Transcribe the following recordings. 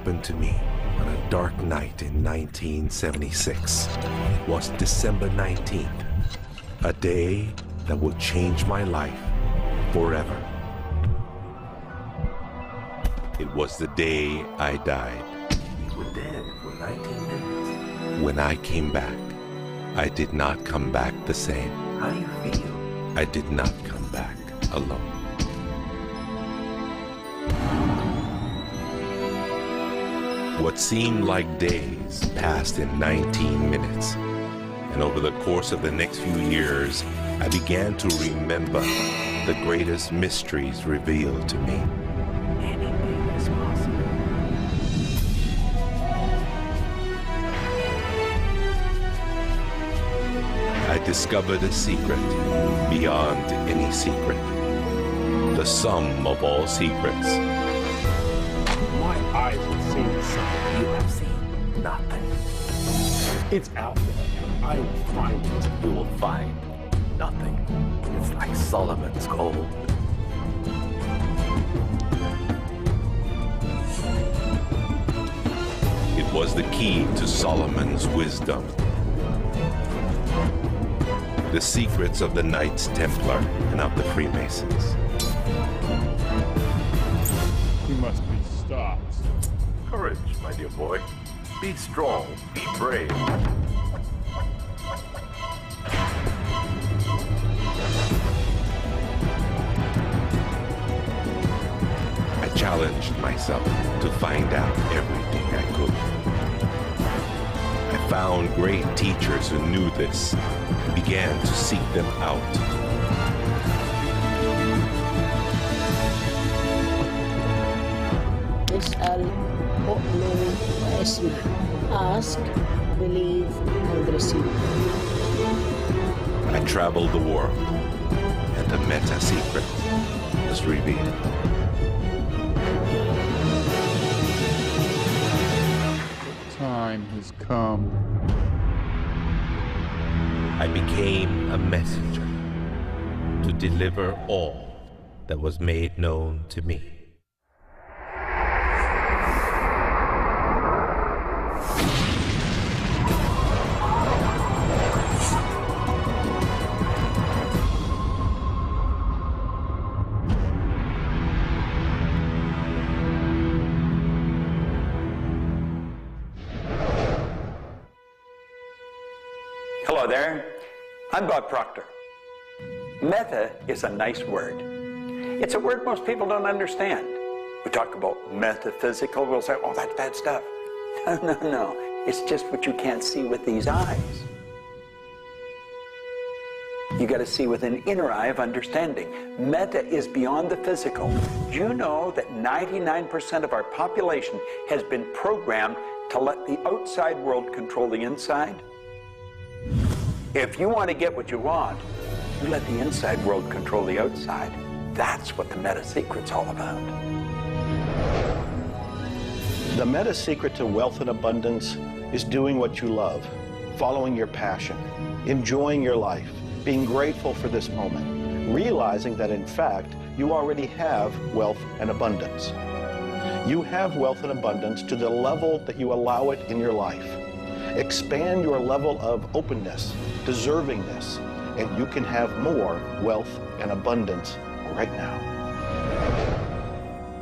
happened to me on a dark night in 1976. It was December 19th, a day that would change my life forever. It was the day I died. You were dead for 19 minutes. When I came back, I did not come back the same. How do you feel? I did not come back alone. What seemed like days passed in 19 minutes. And over the course of the next few years, I began to remember the greatest mysteries revealed to me. Anything is possible. I discovered a secret beyond any secret. The sum of all secrets. My eyes have seen something. You have seen nothing. It's out there, and I will find it. You will find nothing. It's like Solomon's gold. It was the key to Solomon's wisdom. The secrets of the Knights Templar and of the Freemasons. We must be stopped. Courage, my dear boy. Be strong, be brave. I challenged myself to find out everything I could. I found great teachers who knew this and began to seek them out. اسأل أؤمن واسمع. Ask, believe, and receive. I traveled the world, and the meta secret was revealed. Time has come. I became a messenger to deliver all that was made known to me. Hello there, I'm Bob Proctor. Meta is a nice word. It's a word most people don't understand. We talk about metaphysical, we'll say, oh, that's bad stuff. No, it's just what you can't see with these eyes. You got to see with an inner eye of understanding. Meta is beyond the physical. Do you know that 99% of our population has been programmed to let the outside world control the inside? If you want to get what you want, you let the inside world control the outside. That's what the meta secret's all about. The meta secret to wealth and abundance is doing what you love, following your passion, enjoying your life, being grateful for this moment, realizing that in fact, you already have wealth and abundance. You have wealth and abundance to the level that you allow it in your life. Expand your level of openness, deservingness, and you can have more wealth and abundance right now.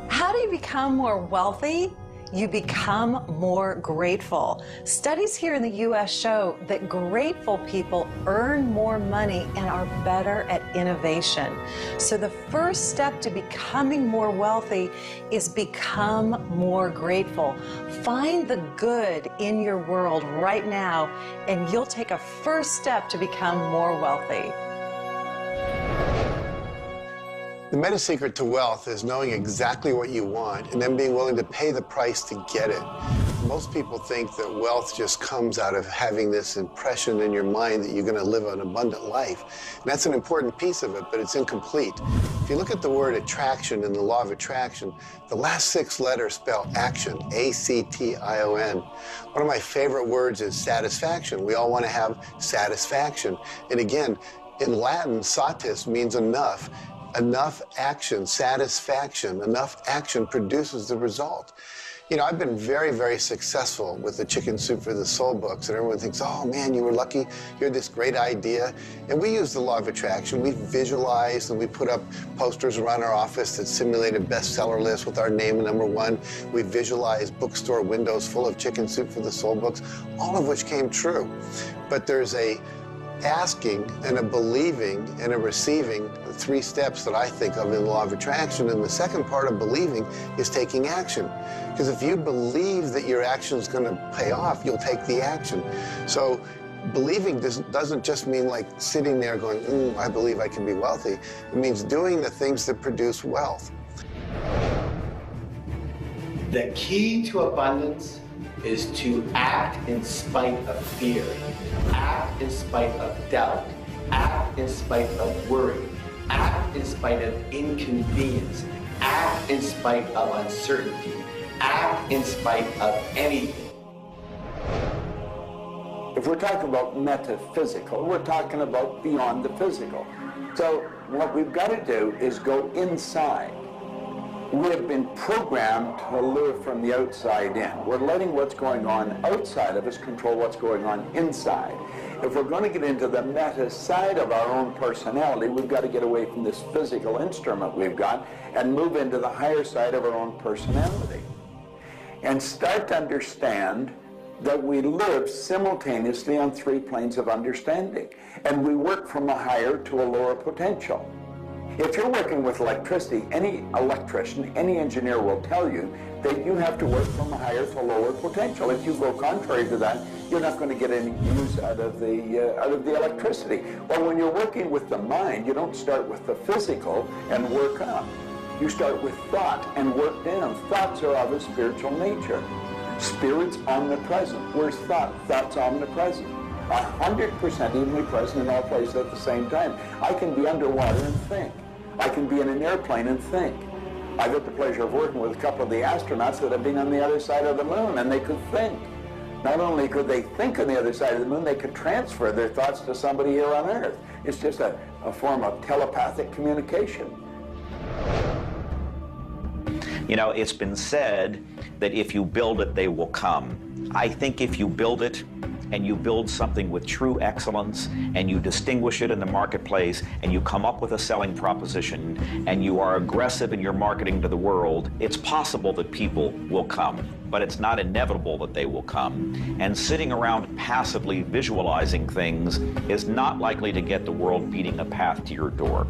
How do you become more wealthy? You become more grateful. Studies here in the U.S. show that grateful people earn more money and are better at innovation. So the first step to becoming more wealthy is become more grateful. Find the good in your world right now, and you'll take a first step to become more wealthy. The meta secret to wealth is knowing exactly what you want and then being willing to pay the price to get it. Most people think that wealth just comes out of having this impression in your mind that you're going to live an abundant life. And that's an important piece of it, but it's incomplete. If you look at the word attraction in the law of attraction, the last 6 letters spell action, A-C-T-I-O-N. One of my favorite words is satisfaction. We all want to have satisfaction. And again, in Latin, satis means enough. Enough action, satisfaction, enough action produces the result. You know, I've been very, very successful with the Chicken Soup for the Soul books, and everyone thinks, oh man, you were lucky, you had this great idea. And we use the law of attraction. We visualize and we put up posters around our office that simulate a bestseller list with our name #1. We visualize bookstore windows full of Chicken Soup for the Soul books, all of which came true. But there's a asking and a believing and a receiving, the 3 steps that I think of in the law of attraction. And the second part of believing is taking action. Because if you believe that your action is going to pay off, you'll take the action. So believing doesn't just mean like sitting there going, I believe I can be wealthy. It means doing the things that produce wealth. The key to abundance is to act in spite of fear, act in spite of doubt, act in spite of worry, act in spite of inconvenience, act in spite of uncertainty, act in spite of anything. If we're talking about metaphysical, we're talking about beyond the physical. So what we've got to do is go inside. We have been programmed to live from the outside in. We're letting what's going on outside of us control what's going on inside. If we're going to get into the meta side of our own personality, we've got to get away from this physical instrument we've got and move into the higher side of our own personality. And start to understand that we live simultaneously on 3 planes of understanding. And we work from a higher to a lower potential. If you're working with electricity, any electrician, any engineer will tell you that you have to work from a higher to lower potential. If you go contrary to that, you're not going to get any use out of the electricity. Well, when you're working with the mind, you don't start with the physical and work up. You start with thought and work down. Thoughts are of a spiritual nature. Spirit's omnipresent. Where's thought? Thought's omnipresent. 100% evenly present in all places at the same time. I can be underwater and think. I can be in an airplane and think. I've had the pleasure of working with a couple of the astronauts that have been on the other side of the moon, and they could think. Not only could they think on the other side of the moon, they could transfer their thoughts to somebody here on Earth. It's just a form of telepathic communication. You know, it's been said that if you build it, they will come. I think if you build it, and you build something with true excellence, and you distinguish it in the marketplace, and you come up with a selling proposition, and you are aggressive in your marketing to the world, it's possible that people will come. But it's not inevitable that they will come. And sitting around passively visualizing things is not likely to get the world beating a path to your door.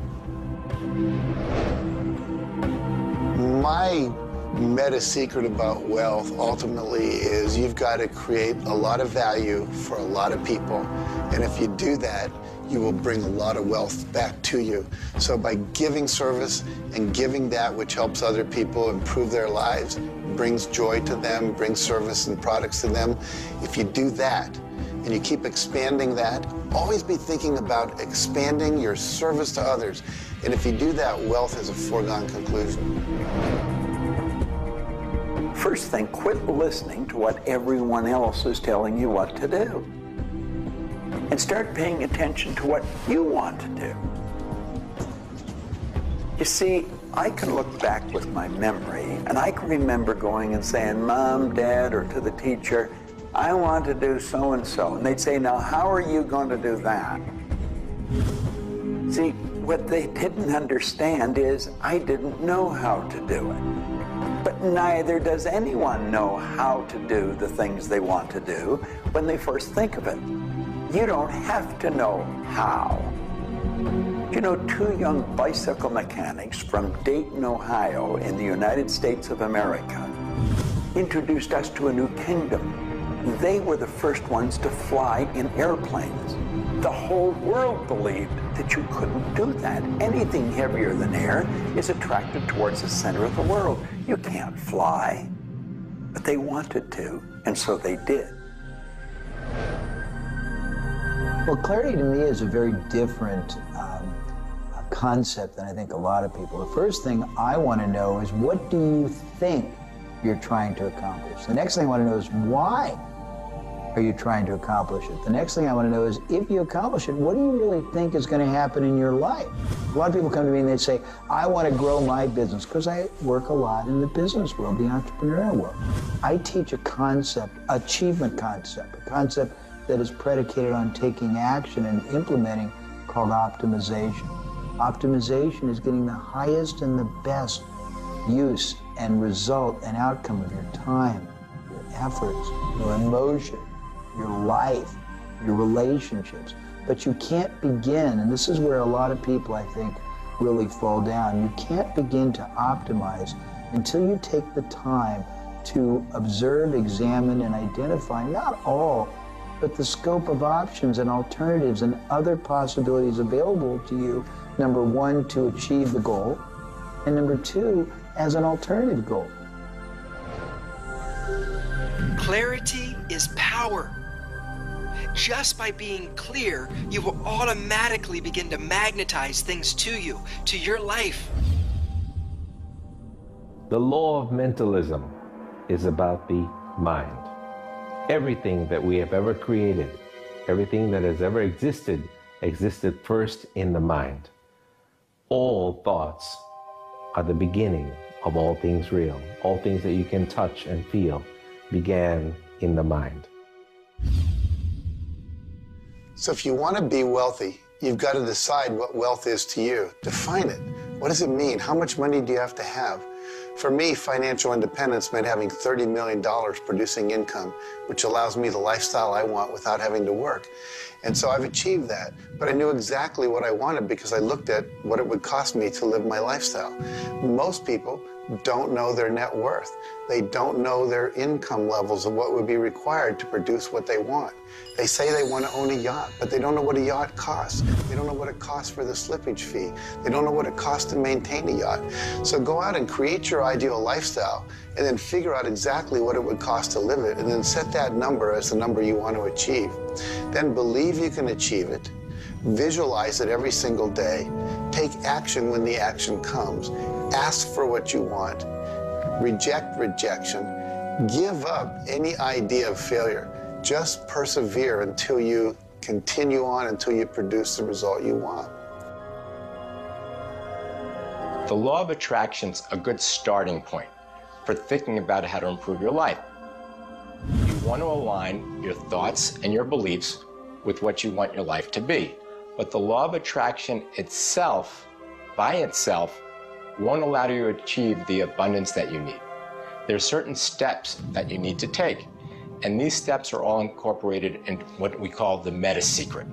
My meta secret about wealth ultimately is you've got to create a lot of value for a lot of people. And if you do that, you will bring a lot of wealth back to you. So by giving service and giving that which helps other people improve their lives, brings joy to them, brings service and products to them, if you do that and you keep expanding that, always be thinking about expanding your service to others. And if you do that, wealth is a foregone conclusion. First thing, quit listening to what everyone else is telling you what to do. And start paying attention to what you want to do. You see, I can look back with my memory, and I can remember going and saying, Mom, Dad, or to the teacher, I want to do so-and-so. And they'd say, now, how are you going to do that? See, what they didn't understand is I didn't know how to do it. But neither does anyone know how to do the things they want to do when they first think of it. You don't have to know how. You know, 2 young bicycle mechanics from Dayton, Ohio, in the United States of America, introduced us to a new kingdom. They were the first ones to fly in airplanes. The whole world believed that you couldn't do that. Anything heavier than air is attracted towards the center of the world. You can't fly. But they wanted to, and so they did. Well, clarity to me is a very different concept than I think a lot of people. The first thing I want to know is, what do you think you're trying to accomplish? The next thing I want to know is, why are you trying to accomplish it? The next thing I want to know is, if you accomplish it, what do you really think is going to happen in your life? A lot of people come to me and they say, I want to grow my business, because I work a lot in the business world, the entrepreneurial world. I teach a concept, achievement concept, a concept that is predicated on taking action and implementing, called optimization. Optimization is getting the highest and the best use and result and outcome of your time, your efforts, your emotion, your life, your relationships. But you can't begin, and this is where a lot of people, I think, really fall down. You can't begin to optimize until you take the time to observe, examine, and identify not all, but the scope of options and alternatives and other possibilities available to you, number one, to achieve the goal, and number two, as an alternative goal. Clarity is power. Just by being clear, you will automatically begin to magnetize things to you, to your life. The law of mentalism is about the mind. Everything that we have ever created, everything that has ever existed, existed first in the mind. All thoughts are the beginning of all things real. All things that you can touch and feel began in the mind. So if you want to be wealthy, you've got to decide what wealth is to you. Define it. What does it mean? How much money do you have to have? For me, financial independence meant having $30 million producing income, which allows me the lifestyle I want without having to work. And so I've achieved that. But I knew exactly what I wanted because I looked at what it would cost me to live my lifestyle. Most people don't know their net worth. They don't know their income levels of what would be required to produce what they want. They say they want to own a yacht, but they don't know what a yacht costs. They don't know what it costs for the slippage fee. They don't know what it costs to maintain a yacht. So go out and create your ideal lifestyle and then figure out exactly what it would cost to live it, and then set that number as the number you want to achieve. Then believe you can achieve it. Visualize it every single day. Take action when the action comes. Ask for what you want. Reject rejection. Give up any idea of failure. Just persevere until you continue on, until you produce the result you want. The law of attraction's a good starting point for thinking about how to improve your life. You want to align your thoughts and your beliefs with what you want your life to be. But the law of attraction itself, by itself, won't allow you to achieve the abundance that you need. There are certain steps that you need to take, and these steps are all incorporated in what we call the meta secret.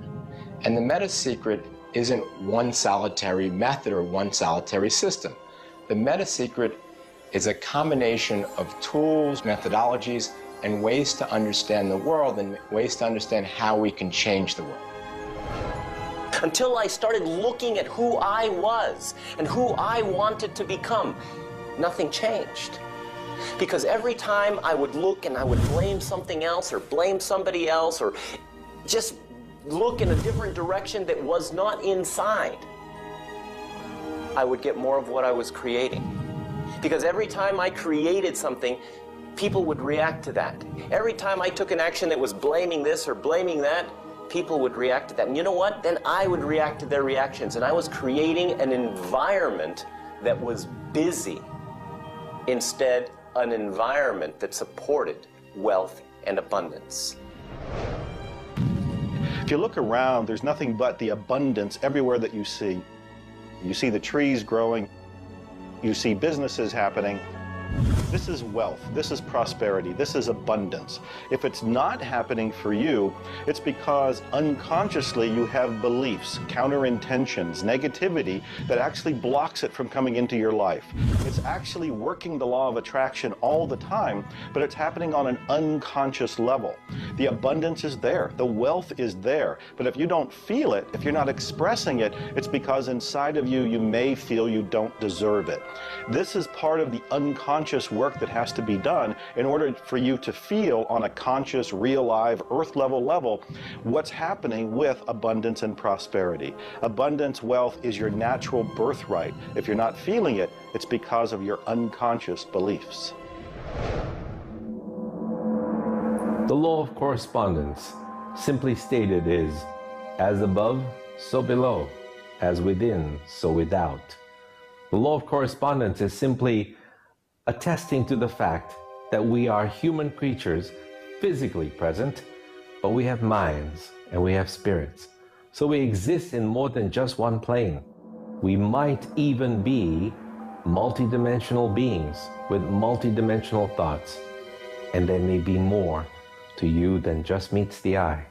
And the meta secret isn't one solitary method or one solitary system. The meta secret is a combination of tools, methodologies, and ways to understand the world and ways to understand how we can change the world. Until I started looking at who I was and who I wanted to become, nothing changed. Because every time I would look and I would blame something else or blame somebody else or just look in a different direction that was not inside, I would get more of what I was creating. Because every time I created something, people would react to that. Every time I took an action that was blaming this or blaming that, people would react to that. And you know what? Then I would react to their reactions. And I was creating an environment that was busy. Instead, an environment that supported wealth and abundance. If you look around, there's nothing but the abundance everywhere that you see. You see the trees growing. You see businesses happening. This is wealth, this is prosperity, this is abundance. If it's not happening for you, it's because unconsciously you have beliefs, counterintentions, negativity that actually blocks it from coming into your life. It's actually working the law of attraction all the time, but it's happening on an unconscious level. The abundance is there, the wealth is there, but if you don't feel it, if you're not expressing it, it's because inside of you, you may feel you don't deserve it. This is part of the unconscious work that has to be done in order for you to feel on a conscious, real, live, earth level what's happening with abundance and prosperity. Abundance, wealth is your natural birthright. If you're not feeling it, it's because of your unconscious beliefs. The law of correspondence, simply stated, is as above, so below, as within, so without. The law of correspondence is simply attesting to the fact that we are human creatures physically present, but we have minds and we have spirits. So we exist in more than just one plane. We might even be multidimensional beings with multidimensional thoughts, and there may be more to you than just meets the eye.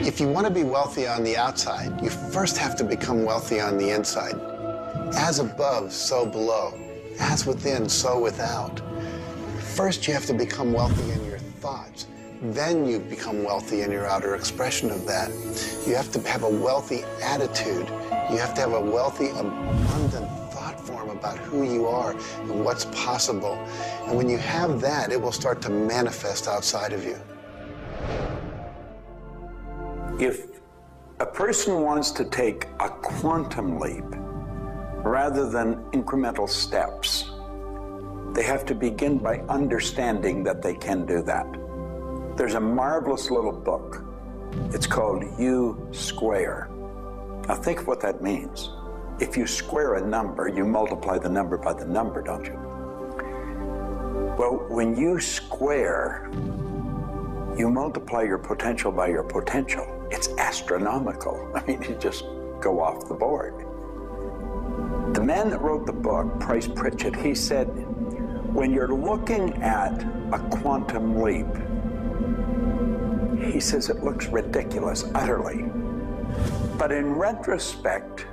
If you want to be wealthy on the outside, you first have to become wealthy on the inside. As above, so below. As within, so without. First, you have to become wealthy in your thoughts. Then you become wealthy in your outer expression of that. You have to have a wealthy attitude. You have to have a wealthy, abundant thought form about who you are and what's possible. And when you have that, it will start to manifest outside of you. If a person wants to take a quantum leap rather than incremental steps, they have to begin by understanding that they can do that. There's a marvelous little book. It's called U Square. Now think of what that means. If you square a number, you multiply the number by the number, don't you? Well, when you square, you multiply your potential by your potential. It's astronomical. I mean, you just go off the board. The man that wrote the book, Price Pritchett, he said, when you're looking at a quantum leap, he says it looks ridiculous, utterly. But in retrospect,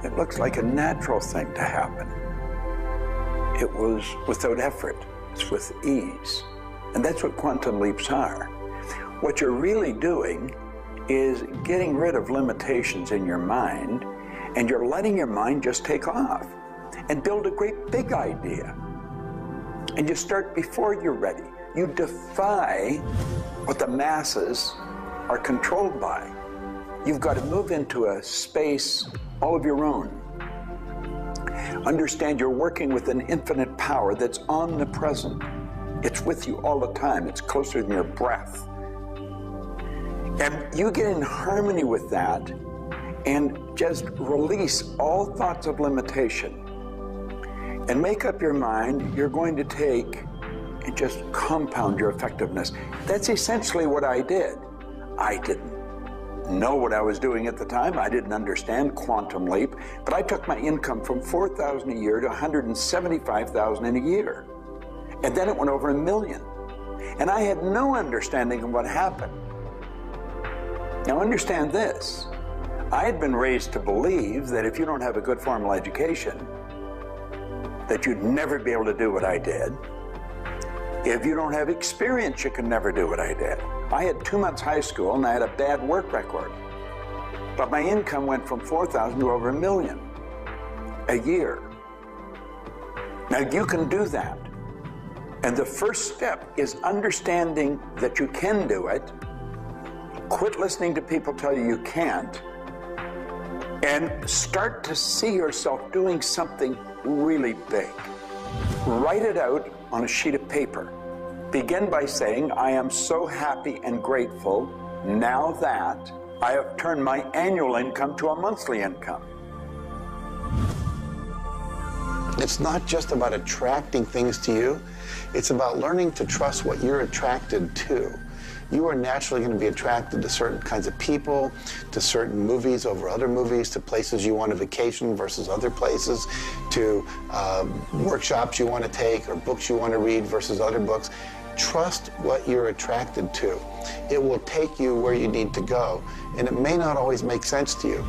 it looks like a natural thing to happen. It was without effort. It's with ease. And that's what quantum leaps are. What you're really doing is getting rid of limitations in your mind, and you're letting your mind just take off and build a great big idea. And you start before you're ready. You defy what the masses are controlled by. You've got to move into a space all of your own. Understand you're working with an infinite power that's omnipresent. It's with you all the time. It's closer than your breath. And you get in harmony with that and just release all thoughts of limitation and make up your mind you're going to take and just compound your effectiveness. That's essentially what I did. I didn't know what I was doing at the time. I didn't understand quantum leap, but I took my income from $4,000 a year to $175,000 in a year. And then it went over $1 million. And I had no understanding of what happened. Now understand this. I had been raised to believe that if you don't have a good formal education, that you'd never be able to do what I did. If you don't have experience, you can never do what I did. I had 2 months high school and I had a bad work record. But my income went from $4,000 to over $1 million a year. Now you can do that. And the first step is understanding that you can do it. Quit listening to people tell you you can't. And start to see yourself doing something really big. Write it out on a sheet of paper. Begin by saying, I am so happy and grateful now that I have turned my annual income to a monthly income. It's not just about attracting things to you. It's about learning to trust what you're attracted to. You are naturally going to be attracted to certain kinds of people, to certain movies over other movies, to places you want to vacation versus other places, to workshops you want to take or books you want to read versus other books. Trust what you're attracted to. It will take you where you need to go, and it may not always make sense to you.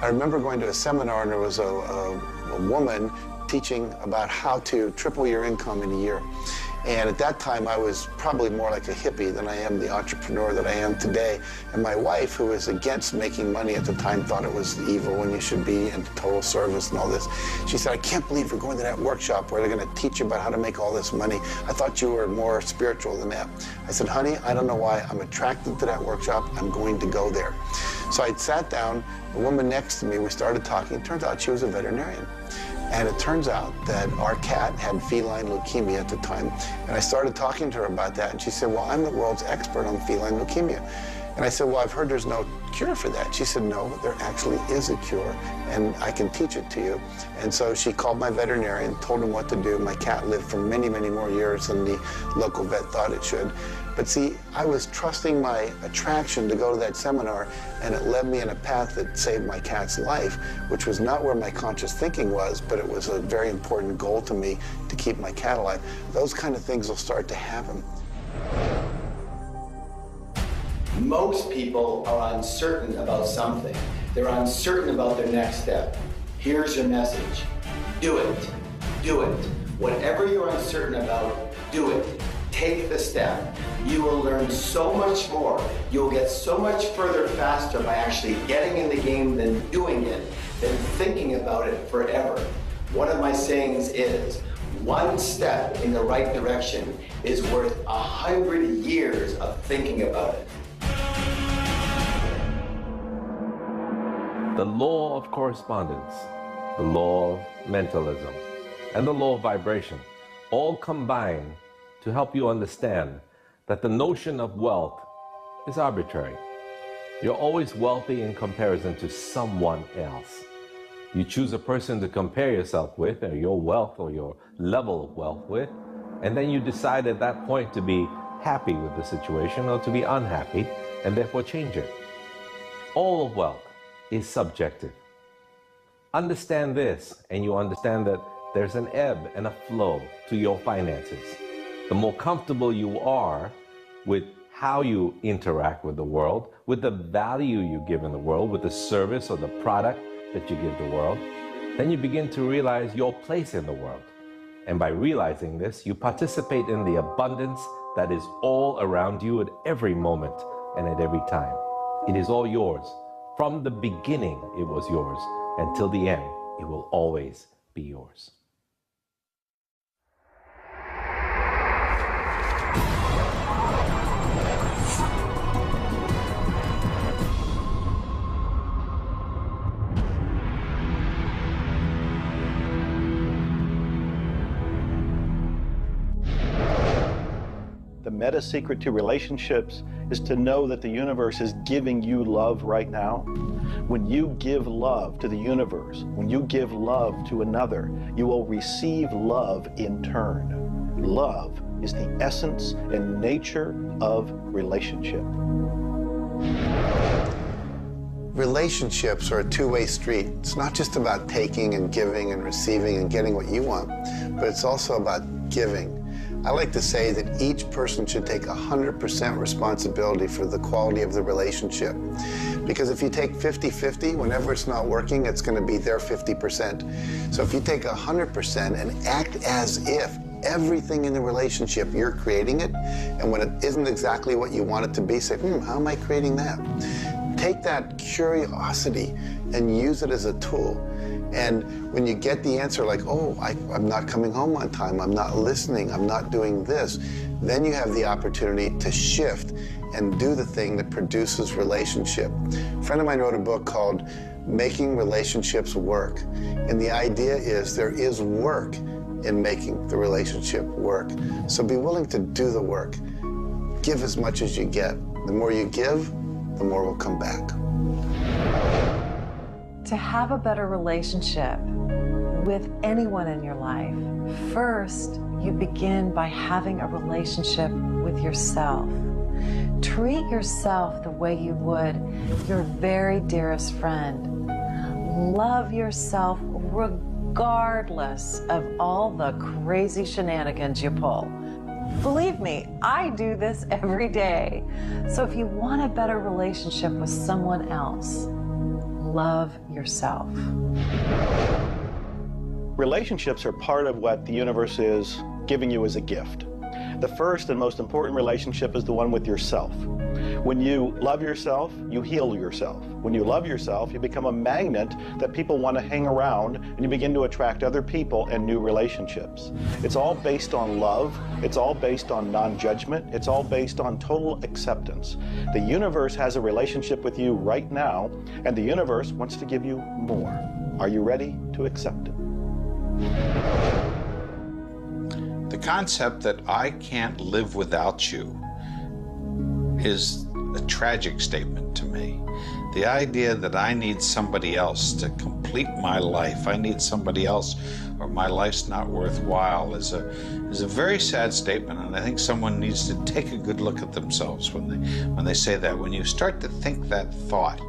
I remember going to a seminar, and there was a woman teaching about how to triple your income in a year. And at that time, I was probably more like a hippie than I am the entrepreneur that I am today. And my wife, who was against making money at the time, thought it was evil when you should be in total service and all this. She said, I can't believe you're going to that workshop where they're going to teach you about how to make all this money. I thought you were more spiritual than that. I said, honey, I don't know why. I'm attracted to that workshop. I'm going to go there. So I sat down, the woman next to me, we started talking. It turns out she was a veterinarian. And it turns out that our cat had feline leukemia at the time. And I started talking to her about that, and she said, well, I'm the world's expert on feline leukemia. And I said, well, I've heard there's no cure for that. She said, no, there actually is a cure, and I can teach it to you. And so she called my veterinarian, told him what to do. My cat lived for many, many more years than the local vet thought it should. But see, I was trusting my attraction to go to that seminar, and it led me in a path that saved my cat's life, which was not where my conscious thinking was, but it was a very important goal to me to keep my cat alive. Those kind of things will start to happen. Most people are uncertain about something. They're uncertain about their next step. Here's your message. Do it. Do it. Whatever you're uncertain about, do it. Take the step. You will learn so much more. You'll get so much further faster by actually getting in the game than doing it, than thinking about it forever. One of my sayings is, one step in the right direction is worth 100 years of thinking about it. The law of correspondence, the law of mentalism, and the law of vibration all combine to help you understand that the notion of wealth is arbitrary. You're always wealthy in comparison to someone else. You choose a person to compare yourself with, or your wealth or your level of wealth with, and then you decide at that point to be happy with the situation or to be unhappy, and therefore change it. All of wealth is subjective. Understand this, and you understand that there's an ebb and a flow to your finances. The more comfortable you are with how you interact with the world, with the value you give in the world, with the service or the product that you give the world, then you begin to realize your place in the world. And by realizing this, you participate in the abundance that is all around you at every moment and at every time. It is all yours. From the beginning, it was yours. Until the end, it will always be yours. The meta secret to relationships is to know that the universe is giving you love right now. When you give love to the universe, when you give love to another, you will receive love in turn. Love is the essence and nature of relationship. Relationships are a two-way street. It's not just about taking and giving and receiving and getting what you want, but it's also about giving. I like to say that each person should take 100% responsibility for the quality of the relationship. Because if you take 50-50, whenever it's not working, it's going to be their 50%. So if you take 100% and act as if everything in the relationship, you're creating it, and when it isn't exactly what you want it to be, say, how am I creating that? Take that curiosity and use it as a tool. And when you get the answer like, oh, I'm not coming home on time, I'm not listening, I'm not doing this, then you have the opportunity to shift and do the thing that produces relationship. A friend of mine wrote a book called Making Relationships Work. And the idea is there is work in making the relationship work. So be willing to do the work. Give as much as you get. The more you give, the more will come back. To have a better relationship with anyone in your life, first you begin by having a relationship with yourself. Treat yourself the way you would your very dearest friend. Love yourself regardless of all the crazy shenanigans you pull. Believe me, I do this every day. So if you want a better relationship with someone else, love yourself. Relationships are part of what the universe is giving you as a gift. The first and most important relationship is the one with yourself. When you love yourself, you heal yourself. When you love yourself, you become a magnet that people want to hang around, and you begin to attract other people and new relationships. It's all based on love. It's all based on non-judgment. It's all based on total acceptance. The universe has a relationship with you right now, and the universe wants to give you more. Are you ready to accept it? The concept that I can't live without you is a tragic statement to me. The idea that I need somebody else to complete my life, I need somebody else or my life's not worthwhile is a very sad statement, and I think someone needs to take a good look at themselves when they say that. When you start to think that thought,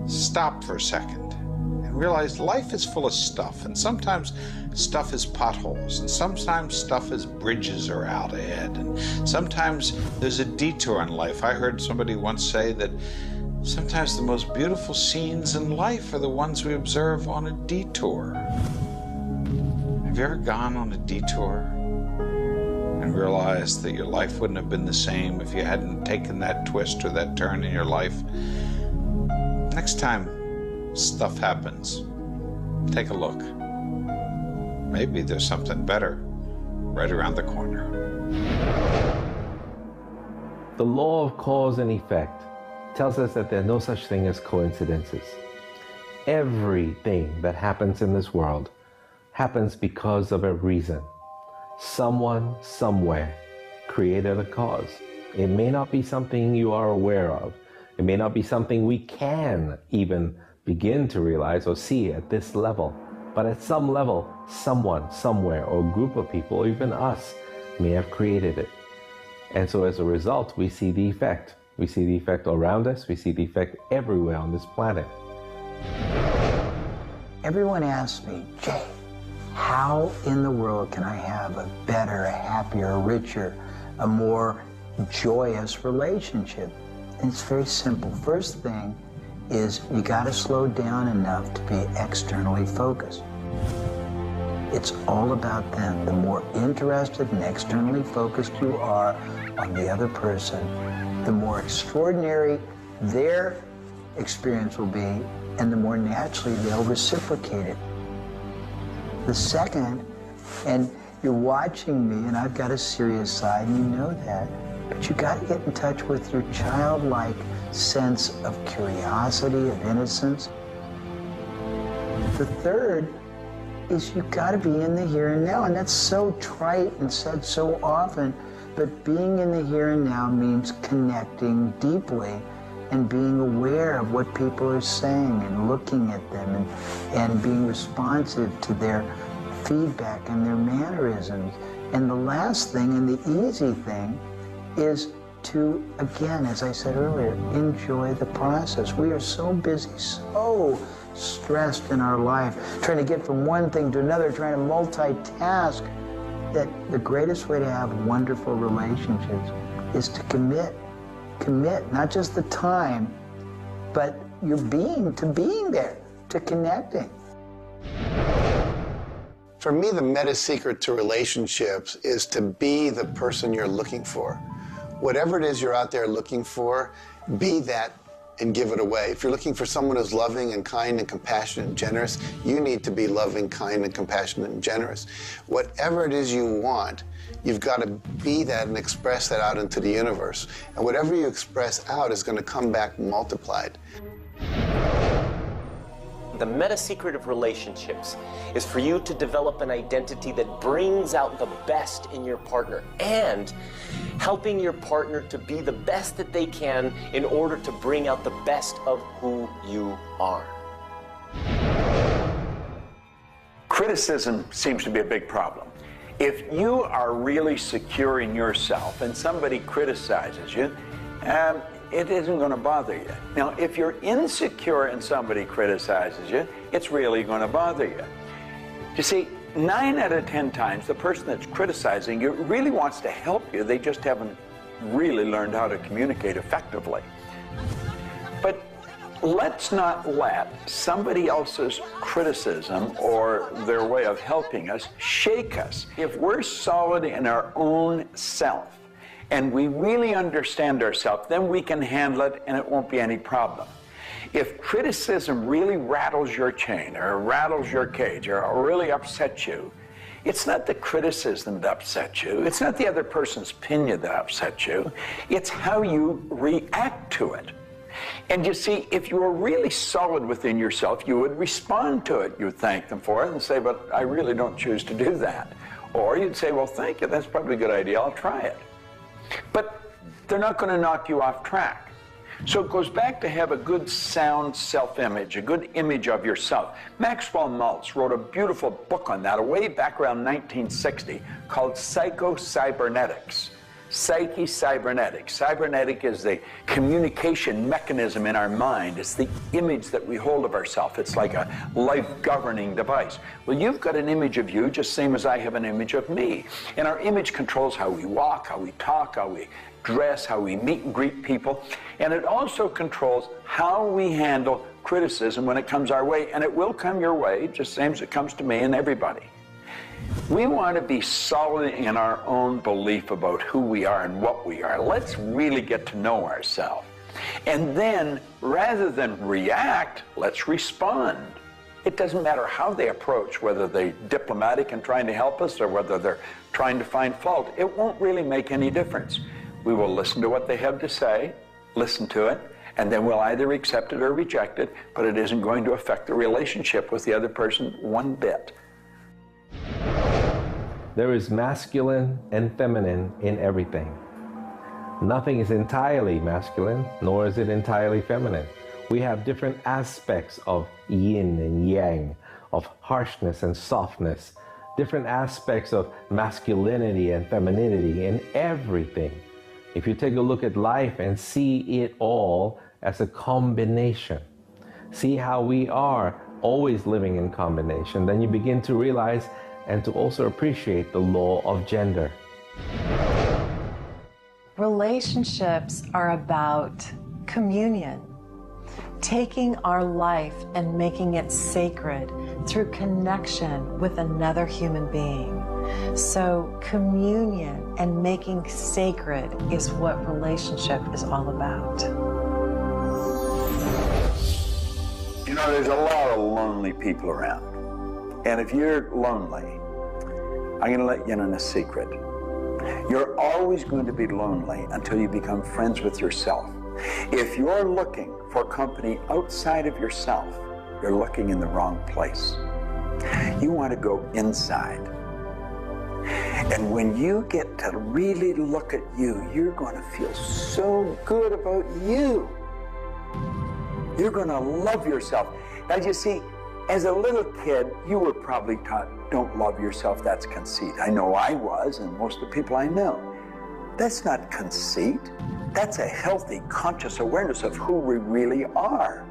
stop for a second and realize life is full of stuff, and sometimes stuff is potholes, and sometimes stuff is bridges are out ahead, and sometimes there's a detour in life. I heard somebody once say that sometimes the most beautiful scenes in life are the ones we observe on a detour. Have you ever gone on a detour and realized that your life wouldn't have been the same if you hadn't taken that twist or that turn in your life? Next time stuff happens, take a look. Maybe there's something better right around the corner. The law of cause and effect tells us that there's no such thing as coincidences. Everything that happens in this world happens because of a reason. Someone, somewhere, created a cause. It may not be something you are aware of. It may not be something we can even begin to realize or see at this level. But at some level, someone, somewhere, or a group of people, or even us, may have created it. And so as a result, we see the effect. We see the effect around us. We see the effect everywhere on this planet. Everyone asks me, Jay, how in the world can I have a better, a happier, a richer, a more joyous relationship? And it's very simple. First thing is you got to slow down enough to be externally focused. It's all about them. The more interested and externally focused you are on the other person, the more extraordinary their experience will be, and the more naturally they'll reciprocate it. The second, and you're watching me, and I've got a serious side, and you know that, but you got to get in touch with your childlike sense of curiosity, of innocence. The third is you got to be in the here and now, and that's so trite and said so often, but being in the here and now means connecting deeply and being aware of what people are saying and looking at them and being responsive to their feedback and their mannerisms. And the last thing, and the easy thing, is to, again, as I said earlier, enjoy the process. We are so busy, so stressed in our life, trying to get from one thing to another, trying to multitask, that the greatest way to have wonderful relationships is to commit, not just the time, but your being, to being there, to connecting. For me, the meta secret to relationships is to be the person you're looking for. Whatever it is you're out there looking for, be that and give it away. If you're looking for someone who's loving and kind and compassionate and generous, you need to be loving, kind, and compassionate and generous. Whatever it is you want, you've got to be that and express that out into the universe. And whatever you express out is going to come back multiplied. The meta secret of relationships is for you to develop an identity that brings out the best in your partner and helping your partner to be the best that they can in order to bring out the best of who you are. Criticism seems to be a big problem. If you are really secure in yourself and somebody criticizes you, it isn't going to bother you. Now, if you're insecure and somebody criticizes you, it's really going to bother you. You see, 9 out of 10 times, the person that's criticizing you really wants to help you. They just haven't really learned how to communicate effectively. But let's not let somebody else's criticism or their way of helping us shake us. If we're solid in our own self, and we really understand ourselves, then we can handle it and it won't be any problem. If criticism really rattles your chain or rattles your cage or really upsets you, it's not the criticism that upsets you. It's not the other person's opinion that upsets you. It's how you react to it. And you see, if you were really solid within yourself, you would respond to it. You would thank them for it and say, but I really don't choose to do that. Or you'd say, well, thank you, that's probably a good idea, I'll try it. But they're not going to knock you off track. So it goes back to have a good, sound self-image, a good image of yourself. Maxwell Maltz wrote a beautiful book on that way back around 1960 called Psycho-Cybernetics. Psyche-Cybernetic. Cybernetic is the communication mechanism in our mind. It's the image that we hold of ourselves. It's like a life-governing device. Well, you've got an image of you just same as I have an image of me. And our image controls how we walk, how we talk, how we dress, how we meet and greet people. And it also controls how we handle criticism when it comes our way. And it will come your way, just same as it comes to me and everybody. We want to be solid in our own belief about who we are and what we are. Let's really get to know ourselves. And then, rather than react, let's respond. It doesn't matter how they approach, whether they're diplomatic and trying to help us or whether they're trying to find fault. It won't really make any difference. We will listen to what they have to say, listen to it, and then we'll either accept it or reject it, but it isn't going to affect the relationship with the other person one bit. There is masculine and feminine in everything. Nothing is entirely masculine, nor is it entirely feminine. We have different aspects of yin and yang, of harshness and softness, different aspects of masculinity and femininity in everything. If you take a look at life and see it all as a combination, see how we are always living in combination, then you begin to realize and to also appreciate the law of gender. Relationships are about communion, taking our life and making it sacred through connection with another human being. So communion and making sacred is what relationship is all about. You know, there's a lot of lonely people around. And if you're lonely, I'm going to let you in on a secret. You're always going to be lonely until you become friends with yourself. If you're looking for company outside of yourself, you're looking in the wrong place. You want to go inside. And when you get to really look at you, you're going to feel so good about you. You're going to love yourself. Now, you see, as a little kid, you were probably taught, don't love yourself, that's conceit. I know I was, and most of the people I know. That's not conceit. That's a healthy, conscious awareness of who we really are.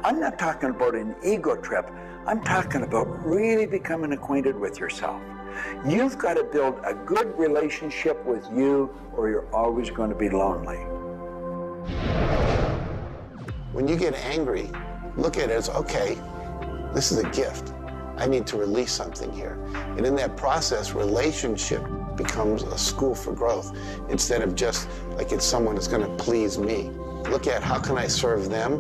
I'm not talking about an ego trip. I'm talking about really becoming acquainted with yourself. You've got to build a good relationship with you, or you're always going to be lonely. When you get angry, look at it as, okay, this is a gift. I need to release something here. And in that process, relationship becomes a school for growth instead of just like it's someone that's going to please me. Look at how can I serve them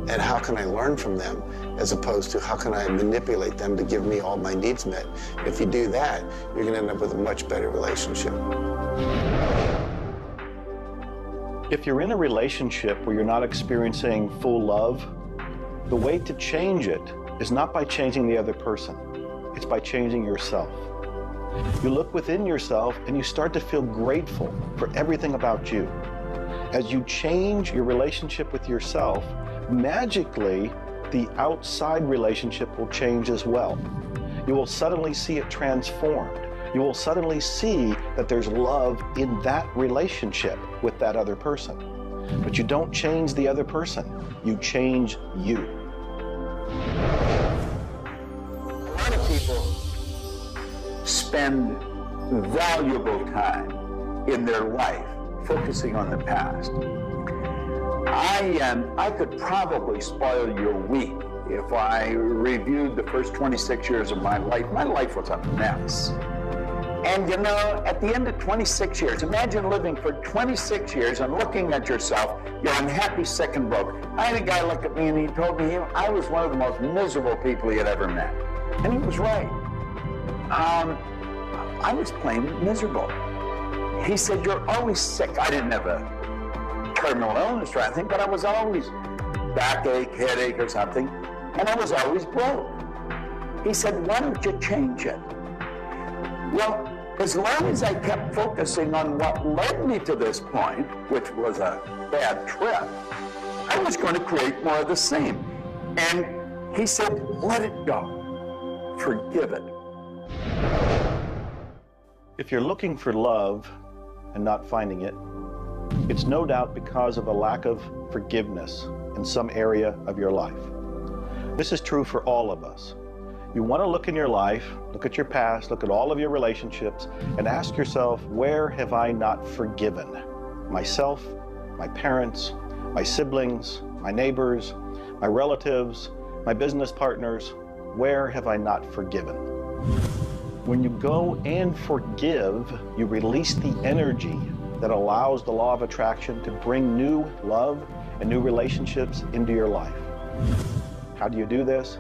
and how can I learn from them, as opposed to how can I manipulate them to give me all my needs met. If you do that, you're going to end up with a much better relationship. If you're in a relationship where you're not experiencing full love, the way to change it is not by changing the other person. It's by changing yourself. You look within yourself and you start to feel grateful for everything about you. As you change your relationship with yourself, magically, the outside relationship will change as well. You will suddenly see it transformed. You will suddenly see that there's love in that relationship with that other person. But you don't change the other person, you change you. A lot of people spend valuable time in their life focusing on the past. I could probably spoil your week if I reviewed the first 26 years of my life. My life was a mess. And you know, at the end of 26 years, imagine living for 26 years and looking at yourself, you're unhappy, sick, and broke. I had a guy look at me and he told me I was one of the most miserable people he had ever met. And he was right. I was plain miserable. He said, you're always sick. I didn't have a terminal illness or anything, but I was always backache, headache, or something, and I was always broke. He said, why don't you change it? Well, as long as I kept focusing on what led me to this point, which was a bad trip, I was going to create more of the same. And he said, let it go. Forgive it. If you're looking for love and not finding it, it's no doubt because of a lack of forgiveness in some area of your life. This is true for all of us. You want to look in your life, look at your past, look at all of your relationships, and ask yourself, where have I not forgiven? Myself, my parents, my siblings, my neighbors, my relatives, my business partners, where have I not forgiven? When you go and forgive, you release the energy that allows the law of attraction to bring new love and new relationships into your life. How do you do this?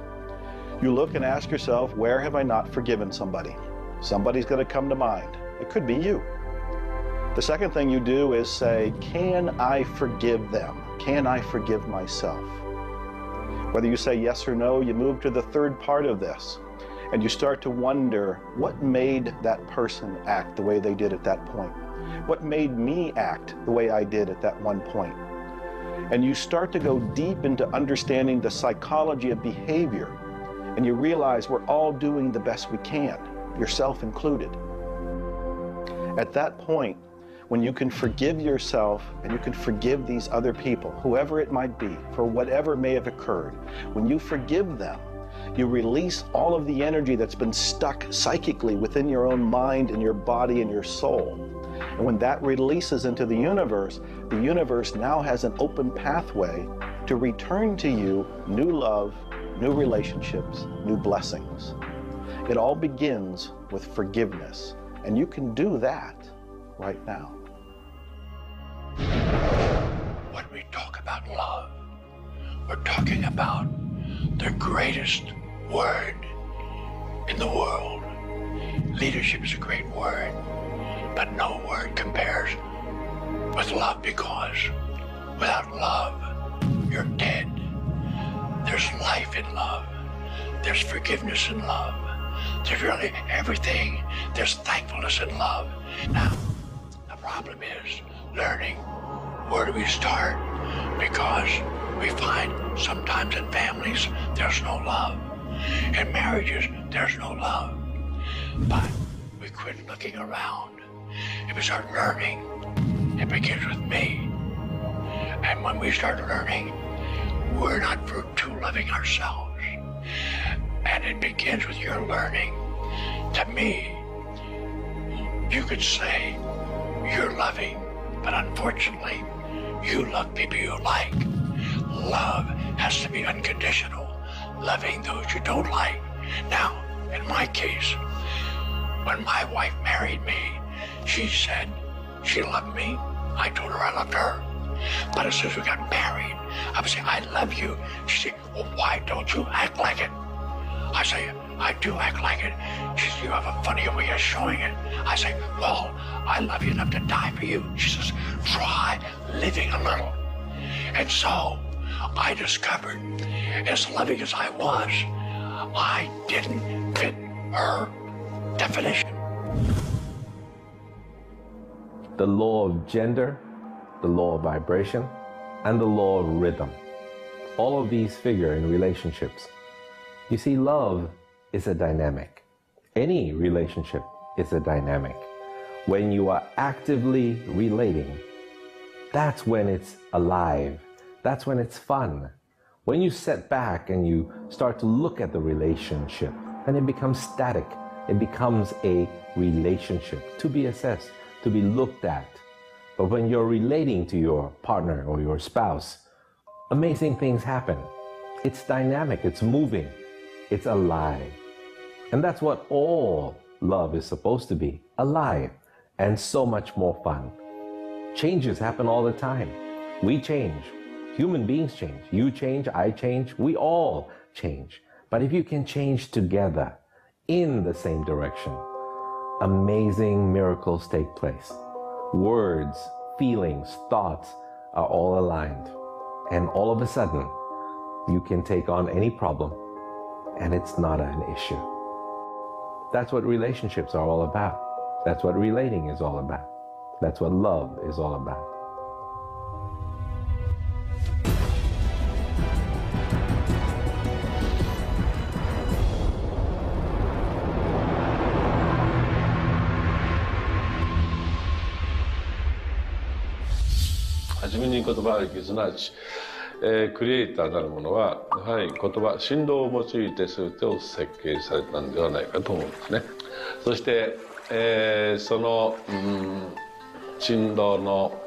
You look and ask yourself, where have I not forgiven somebody? Somebody's going to come to mind. It could be you. The second thing you do is say, can I forgive them? Can I forgive myself? Whether you say yes or no, you move to the third part of this, and you start to wonder, what made that person act the way they did at that point? What made me act the way I did at that one point? And you start to go deep into understanding the psychology of behavior, and you realize we're all doing the best we can, yourself included. At that point, when you can forgive yourself and you can forgive these other people, whoever it might be, for whatever may have occurred, when you forgive them, you release all of the energy that's been stuck psychically within your own mind and your body and your soul. And when that releases into the universe now has an open pathway to return to you new love, new relationships, new blessings. It all begins with forgiveness, and you can do that right now. When we talk about love, we're talking about the greatest word in the world. Leadership is a great word, but no word compares with love, because without love, you're dead. There's life in love. There's forgiveness in love. There's really everything. There's thankfulness in love. Now, the problem is learning where do we start, because we find sometimes in families there's no love. In marriages, there's no love. But we quit looking around and we start learning. It begins with me. And when we start learning, we're not too loving ourselves. And it begins with your learning. To me, you could say you're loving, but unfortunately, you love people you like. Love has to be unconditional, loving those you don't like. Now, in my case, when my wife married me, she said she loved me. I told her I loved her. But as soon as we got married, I would say, I love you. She said, well, why don't you act like it? I say, I do act like it. She says, you have a funny way of showing it. I say, well, I love you enough to die for you. She says, try living a little. And so I discovered, as loving as I was, I didn't fit her definition. The law of gender, the law of vibration, and the law of rhythm. All of these figure in relationships. You see, love is a dynamic. Any relationship is a dynamic. When you are actively relating, that's when it's alive. That's when it's fun. When you sit back and you start to look at the relationship, then it becomes static. It becomes a relationship to be assessed, to be looked at. But when you're relating to your partner or your spouse, amazing things happen. It's dynamic, it's moving, it's alive. And that's what all love is supposed to be, alive, and so much more fun. Changes happen all the time. We change. Human beings change. You change, I change, we all change. But if you can change together in the same direction, amazing miracles take place. Words, feelings, thoughts are all aligned. And all of a sudden, You can take on any problem, and it's not an issue. That's what relationships are all about. That's what relating is all about. That's what love is all about.はじめに言葉ありき、すなわち、クリエイターなるものはやはり言葉、振動を用いて全てを設計されたんではないかと思うんですね。そして、その、振動の、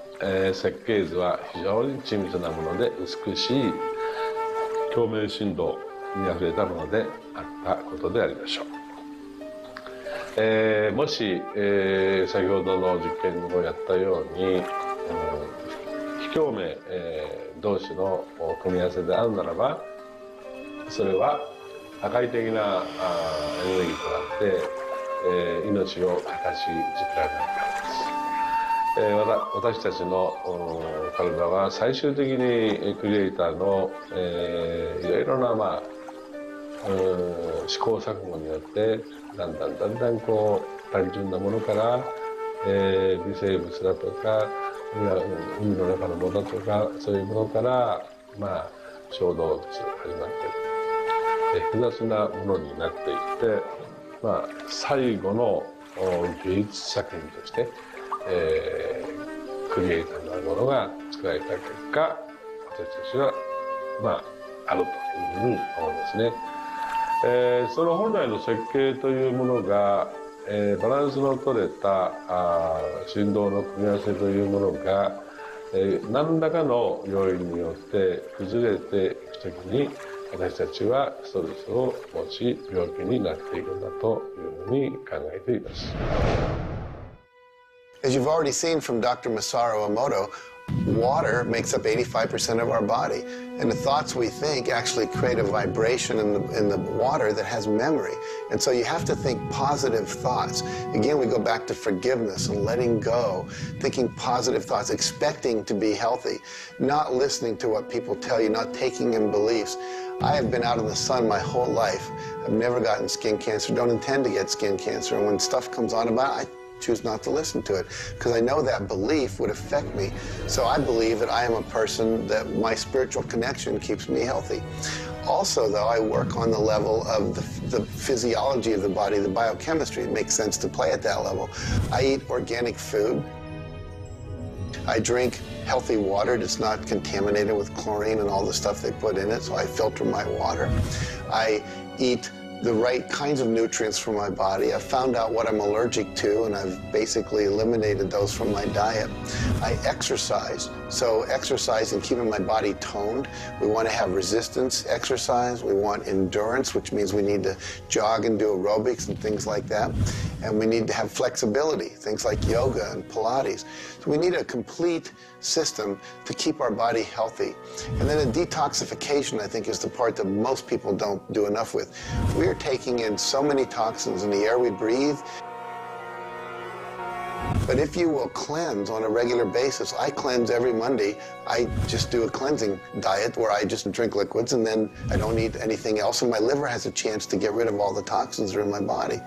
設計図は非常に緻密なもので美しい共鳴振動にあふれたものであったことでありましょう。もし、先ほどの実験をやったように、非共鳴、同士の組み合わせであるならば、それは破壊的なエネルギーとなって、命を形作られないからです。私たちの体は最終的にクリエイターの、いろいろな、試行錯誤によってだんだんこう単純なものから、微生物だとか海の中のものとかそういうものから、小動物始まって複雑なものになっていって、最後の芸術作品として、クリエイターなるものが作られた結果、私たちはあるというふうに思うんですね。その本来の設計というものが、バランスの取れた振動の組み合わせというものが、何らかの要因によって崩れていくときに、私たちはストレスを持ち病気になっているんだというふうに考えています。As you've already seen from Dr. Masaru Emoto, water makes up 85% of our body, and the thoughts we think actually create a vibration in the water that has memory. And so you have to think positive thoughts. Again, we go back to forgiveness and letting go, thinking positive thoughts, expecting to be healthy, not listening to what people tell you, not taking in beliefs. I have been out in the sun my whole life. I've never gotten skin cancer, don't intend to get skin cancer, and when stuff comes on about it, I choose not to listen to it because I know that belief would affect me. So I believe that I am a person that my spiritual connection keeps me healthy. Also, though, I work on the level of the physiology of the body, the biochemistry. It makes sense to play at that level. I eat organic food. I drink healthy water that's not contaminated with chlorine and all the stuff they put in it, so I filter my water. I eat the right kinds of nutrients for my body. I've found out what I'm allergic to, and I've basically eliminated those from my diet. I exercise, so exercise and keeping my body toned. We want to have resistance exercise. We want endurance, which means we need to jog and do aerobics and things like that. And we need to have flexibility, things like yoga and Pilates. So we need a complete system to keep our body healthy. And then a detoxification, I think, is the part that most people don't do enough with. We're taking in so many toxins in the air we breathe. But if you will cleanse on a regular basis, I cleanse every Monday. I just do a cleansing diet where I just drink liquids and then I don't eat anything else, and my liver has a chance to get rid of all the toxins that are in my body.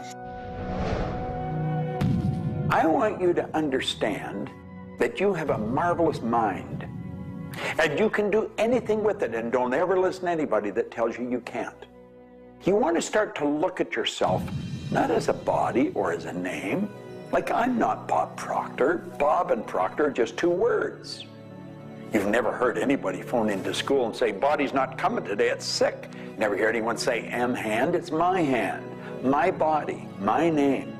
I want you to understand that you have a marvelous mind, and you can do anything with it, and don't ever listen to anybody that tells you you can't. You want to start to look at yourself not as a body or as a name. Like, I'm not Bob Proctor. Bob and Proctor are just two words. You've never heard anybody phone into school and say, body's not coming today, it's sick. Never hear anyone say, hand, it's my hand, my body, my name.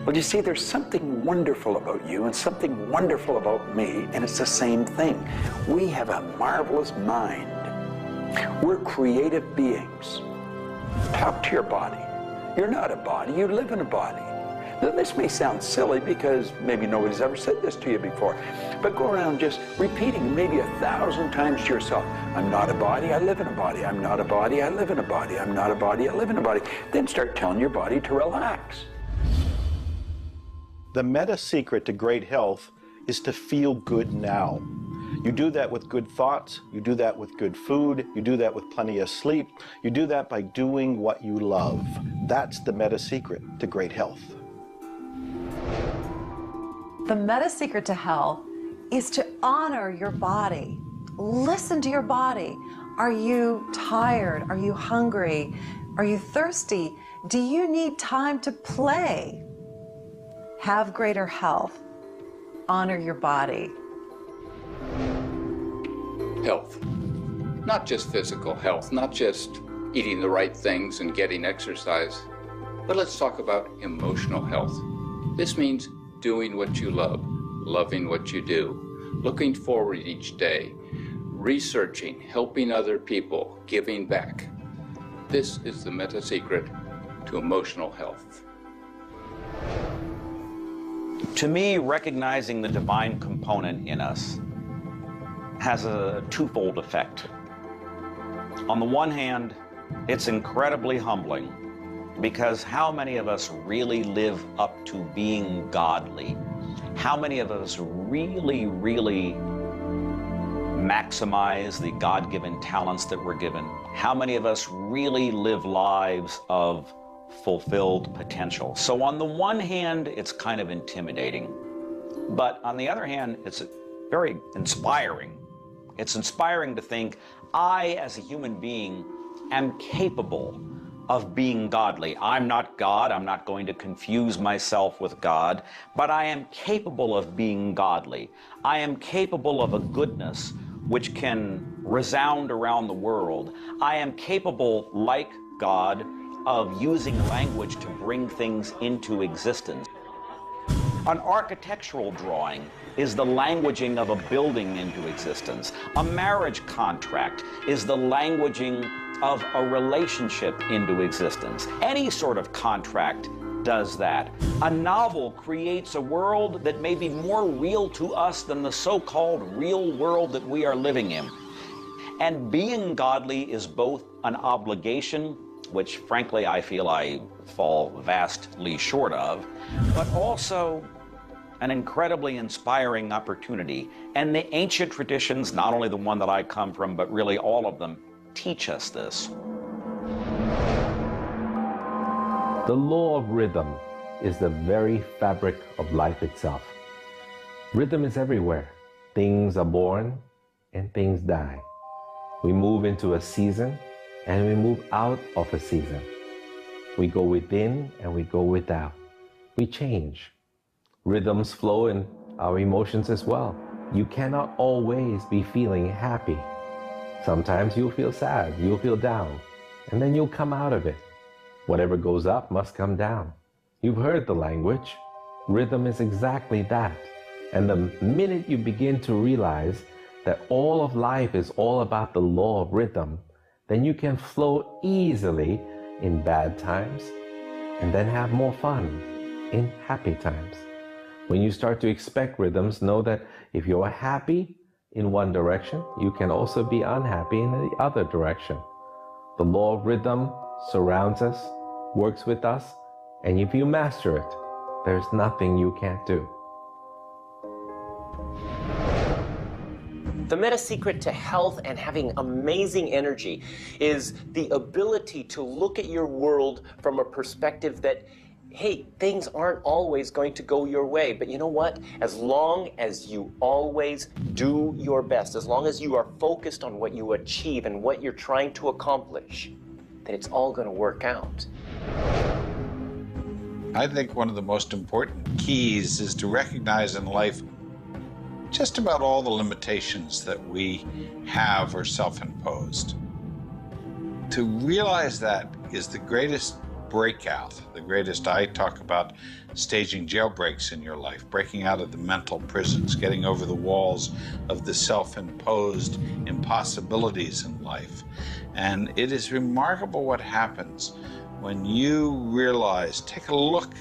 Well, you see, there's something wonderful about you and something wonderful about me, and it's the same thing. We have a marvelous mind. We're creative beings. Talk to your body. You're not a body, you live in a body. Now, this may sound silly because maybe nobody's ever said this to you before, but go around just repeating maybe 1,000 times to yourself, I'm not a body, I live in a body. I'm not a body, I live in a body. I'm not a body, I live in a body. Then start telling your body to relax. The meta secret to great health is to feel good now. You do that with good thoughts, you do that with good food, you do that with plenty of sleep, you do that by doing what you love. That's the meta secret to great health. The meta secret to health is to honor your body. Listen to your body. Are you tired? Are you hungry? Are you thirsty? Do you need time to play? Have greater health. Honor your body. Health. Not just physical health, not just eating the right things and getting exercise, but let's talk about emotional health. This means doing what you love, loving what you do, looking forward each day, researching, helping other people, giving back. This is the meta secret to emotional health. To me, recognizing the divine component in us has a twofold effect. On the one hand, it's incredibly humbling, because how many of us really live up to being godly? How many of us really maximize the God-given talents that we're given? How many of us really live lives of fulfilled potential? So on the one hand, it's kind of intimidating, but on the other hand, it's very inspiring. It's inspiring to think, I, as a human being, am capable of being godly. I'm not God. I'm not going to confuse myself with God, but I am capable of being godly. I am capable of a goodness which can resound around the world. I am capable, like God, of using language to bring things into existence. An architectural drawing is the languaging of a building into existence. A marriage contract is the languaging of a relationship into existence. Any sort of contract does that. A novel creates a world that may be more real to us than the so-called real world that we are living in. And being godly is both an obligation, which frankly I feel I fall vastly short of, but also an incredibly inspiring opportunity. And the ancient traditions, not only the one that I come from, but really all of them, teach us this. The law of rhythm is the very fabric of life itself. Rhythm is everywhere. Things are born and things die. We move into a season and we move out of a season. We go within and we go without. We change. Rhythms flow in our emotions as well. You cannot always be feeling happy. Sometimes you'll feel sad, you'll feel down, and then you'll come out of it. Whatever goes up must come down. You've heard the language. Rhythm is exactly that. And the minute you begin to realize that all of life is all about the law of rhythm, then you can flow easily in bad times and then have more fun in happy times. When you start to expect rhythms, know that if you're happy in one direction, you can also be unhappy in the other direction. The law of rhythm surrounds us, works with us, and if you master it, there's nothing you can't do. The meta secret to health and having amazing energy is the ability to look at your world from a perspective that, hey, things aren't always going to go your way, but you know what? As long as you always do your best, as long as you are focused on what you achieve and what you're trying to accomplish, then it's all going to work out. I think one of the most important keys is to recognize in life just about all the limitations that we have are self-imposed. To realize that is the greatest breakout, the greatest. I talk about staging jailbreaks in your life, breaking out of the mental prisons, getting over the walls of the self-imposed impossibilities in life. And it is remarkable what happens when you realize, take a look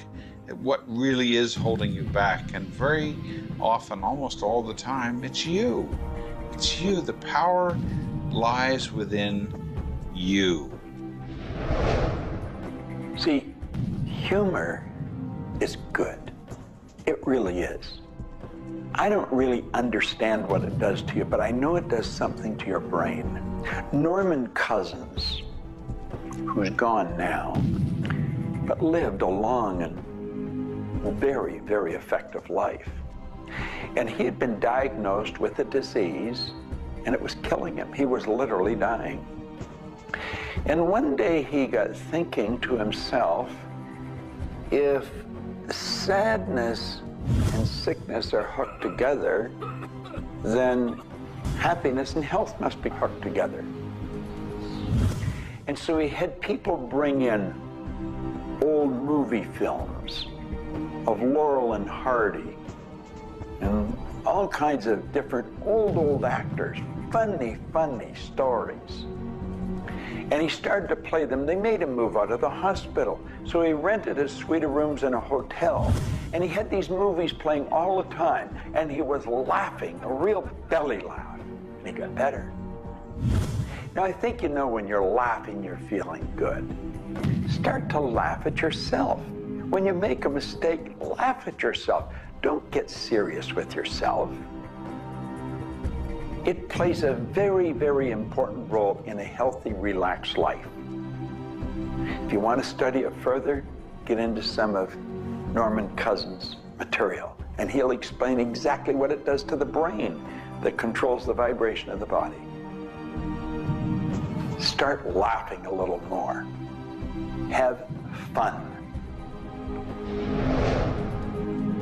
at what really is holding you back. And very often, almost all the time, it's you. It's you. The power lies within you. See, humor is good. It really is. I don't really understand what it does to you, but I know it does something to your brain. Norman Cousins, who's gone now, but lived a long and very, very effective life. And he had been diagnosed with a disease, and it was killing him. He was literally dying. And one day he got thinking to himself, if sadness and sickness are hooked together, then happiness and health must be hooked together. And so he had people bring in old movie films of Laurel and Hardy and all kinds of different old actors, funny stories. And he started to play them. They made him move out of the hospital. So he rented a suite of rooms in a hotel. And he had these movies playing all the time. And he was laughing, a real belly laugh. And he got better. Now, I think you know when you're laughing, you're feeling good. Start to laugh at yourself. When you make a mistake, laugh at yourself. Don't get serious with yourself. It plays a very, very important role in a healthy, relaxed life. If you want to study it further, get into some of Norman Cousins' material, and he'll explain exactly what it does to the brain that controls the vibration of the body. Start laughing a little more. Have fun.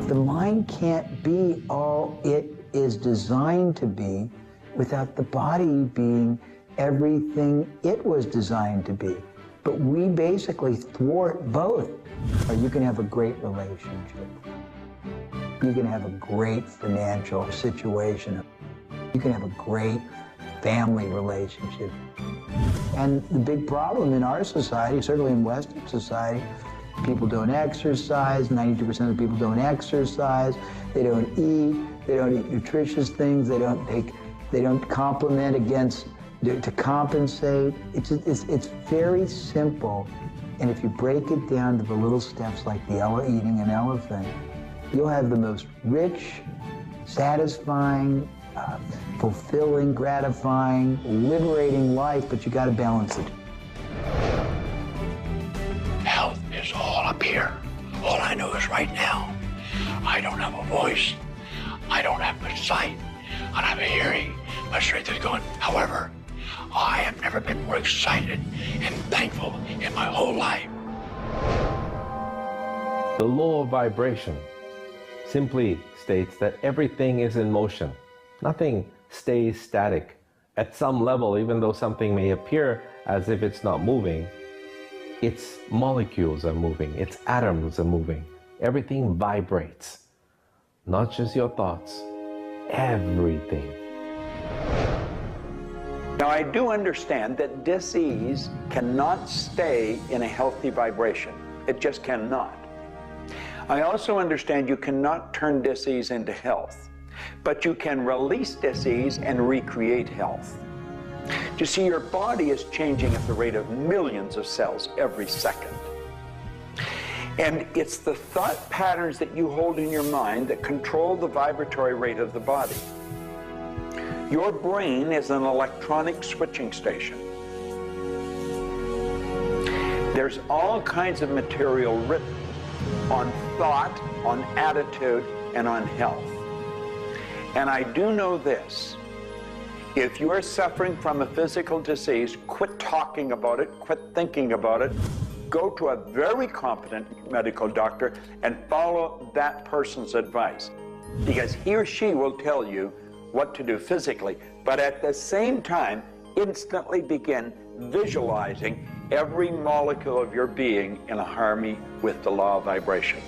The mind can't be all it is designed to be without the body being everything it was designed to be. But we basically thwart both. Or you can have a great relationship. You can have a great financial situation. You can have a great family relationship. And the big problem in our society, certainly in Western society, people don't exercise, 92% of people don't exercise, they don't eat nutritious things, they don't complement to compensate. It's very simple. And if you break it down to the little steps like eating an elephant, you'll have the most rich, satisfying, fulfilling, gratifying, liberating life, but you gotta balance it. Health is all up here. All I know is right now, I don't have a voice, I don't have much sight, I don't have a hearing. My strength is gone. However, I have never been more excited and thankful in my whole life. The law of vibration simply states that everything is in motion. Nothing stays static. At some level, even though something may appear as if it's not moving, its molecules are moving, its atoms are moving. Everything vibrates. Not just your thoughts, everything. Now, I do understand that disease cannot stay in a healthy vibration. It just cannot. I also understand you cannot turn disease into health, but you can release disease and recreate health. You see, your body is changing at the rate of millions of cells every second. And it's the thought patterns that you hold in your mind that control the vibratory rate of the body. Your brain is an electronic switching station. There's all kinds of material written on thought, on attitude, and on health. And I do know this. If you are suffering from a physical disease, quit talking about it, quit thinking about it. Go to a very competent medical doctor and follow that person's advice, because he or she will tell you what to do physically, but at the same time, instantly begin visualizing every molecule of your being in harmony with the law of vibration.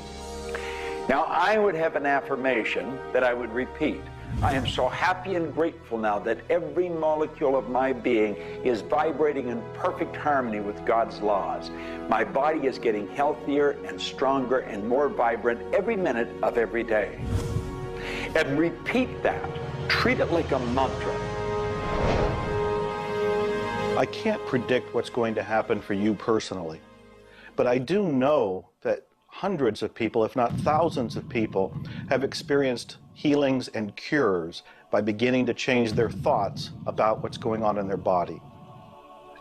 Now, I would have an affirmation that I would repeat. I am so happy and grateful now that every molecule of my being is vibrating in perfect harmony with God's laws. My body is getting healthier and stronger and more vibrant every minute of every day. And repeat that. Treat it like a mantra. I can't predict what's going to happen for you personally, but I do know that hundreds of people, if not thousands of people, have experienced healings and cures by beginning to change their thoughts about what's going on in their body.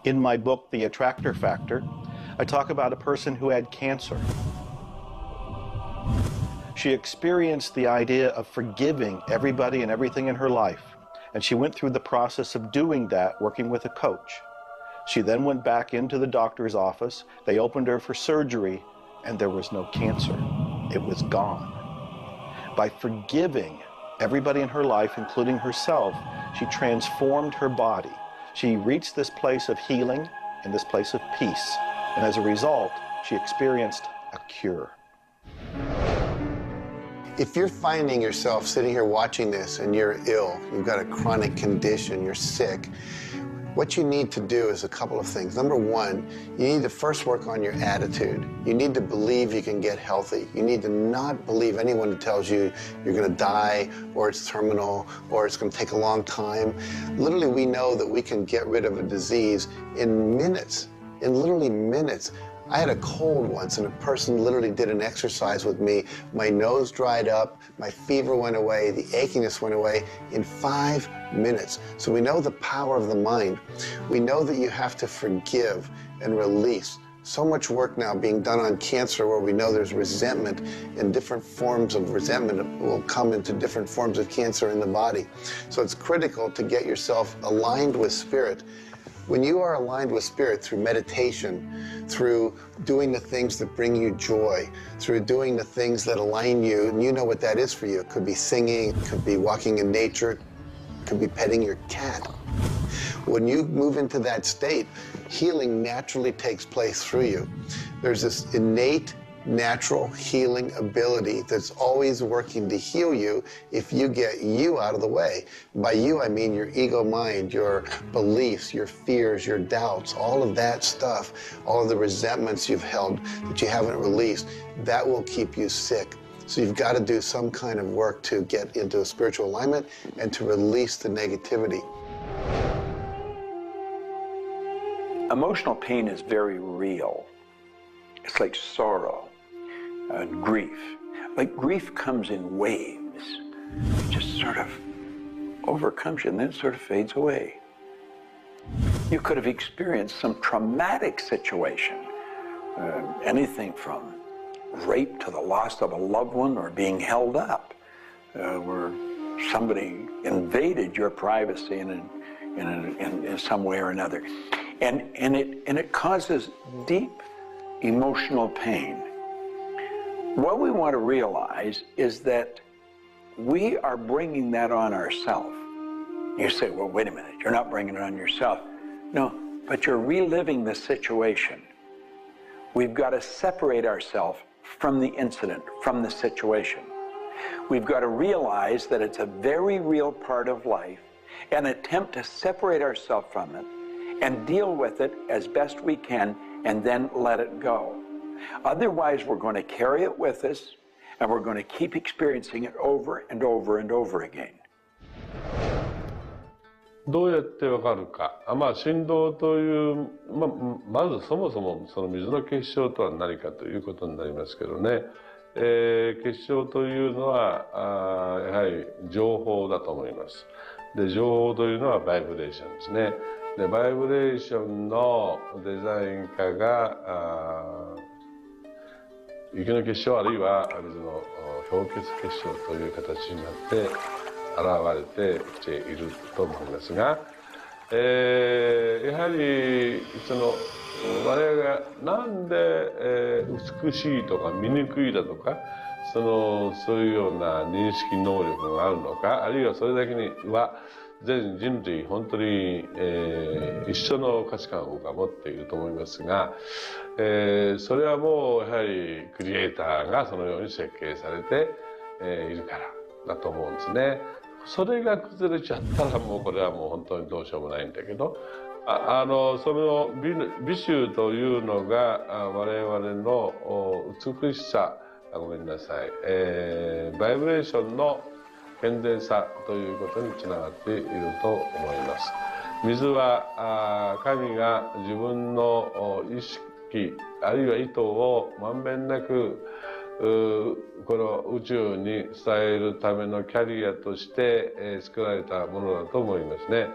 In my book, The Attractor Factor, I talk about a person who had cancer. She experienced the idea of forgiving everybody and everything in her life, and she went through the process of doing that, working with a coach. She then went back into the doctor's office. They opened her for surgery, and there was no cancer. It was gone. By forgiving everybody in her life, including herself, she transformed her body. She reached this place of healing and this place of peace. And as a result, she experienced a cure. If you're finding yourself sitting here watching this and you're ill, you've got a chronic condition, you're sick, what you need to do is a couple of things. Number one, you need to first work on your attitude. You need to believe you can get healthy. You need to not believe anyone who tells you you're going to die, or it's terminal, or it's going to take a long time. Literally, we know that we can get rid of a disease in minutes, in literally minutes. I had a cold once, and a person literally did an exercise with me. My nose dried up, my fever went away, the achiness went away in 5 minutes. So we know the power of the mind. We know that you have to forgive and release. So much work now being done on cancer, where we know there's resentment, and different forms of resentment will come into different forms of cancer in the body. So it's critical to get yourself aligned with spirit. When you are aligned with spirit through meditation, through doing the things that bring you joy, through doing the things that align you, and you know what that is for you. It could be singing, it could be walking in nature, it could be petting your cat. When you move into that state, healing naturally takes place through you. There's this innate, natural healing ability that's always working to heal you if you get you out of the way. By you, I mean your ego mind, your beliefs, your fears, your doubts, all of that stuff, all of the resentments you've held that you haven't released, that will keep you sick. So you've got to do some kind of work to get into a spiritual alignment and to release the negativity. Emotional pain is very real. It's like sorrow and grief. Like grief comes in waves. It just sort of overcomes you and then sort of fades away. You could have experienced some traumatic situation, anything from rape to the loss of a loved one, or being held up, where somebody invaded your privacy in some way or another. And it causes deep emotional pain. What we want to realize is that we are bringing that on ourselves. You say, well, wait a minute, you're not bringing it on yourself. No, but you're reliving the situation. We've got to separate ourselves from the incident, from the situation. We've got to realize that it's a very real part of life, and attempt to separate ourselves from it and deal with it as best we can, and then let it go. Otherwise, we're going to carry it with us, and we're going to keep experiencing it over and over and over again. どうやってわかるか。振動という、まずそもそもその水の結晶とは何かということになりますけどね。結晶というのはやはり情報だと思います。で、情報というのはバイブレーションですね。で、バイブレーションのデザイン家が雪の結晶あるいは水の氷結結晶という形になって現れてきていると思いますが、やはり我々がなんで美しいとか醜いだとかそういうような認識能力があるのか、あるいはそれだけには全人類本当に、一緒の価値観を僕は持っていると思いますが、それはもうやはりクリエイターがそのように設計されて、いるからだと思うんですね。それが崩れちゃったらもうこれはもう本当にどうしようもないんだけど、その美醜というのが我々の美しさ、ごめんなさい、バイブレーションの健全さということにつながっていると思います。水は神が自分の意機あるいは意図をまんべんなくこの宇宙に伝えるためのキャリアとして、作られたものだと思いますね。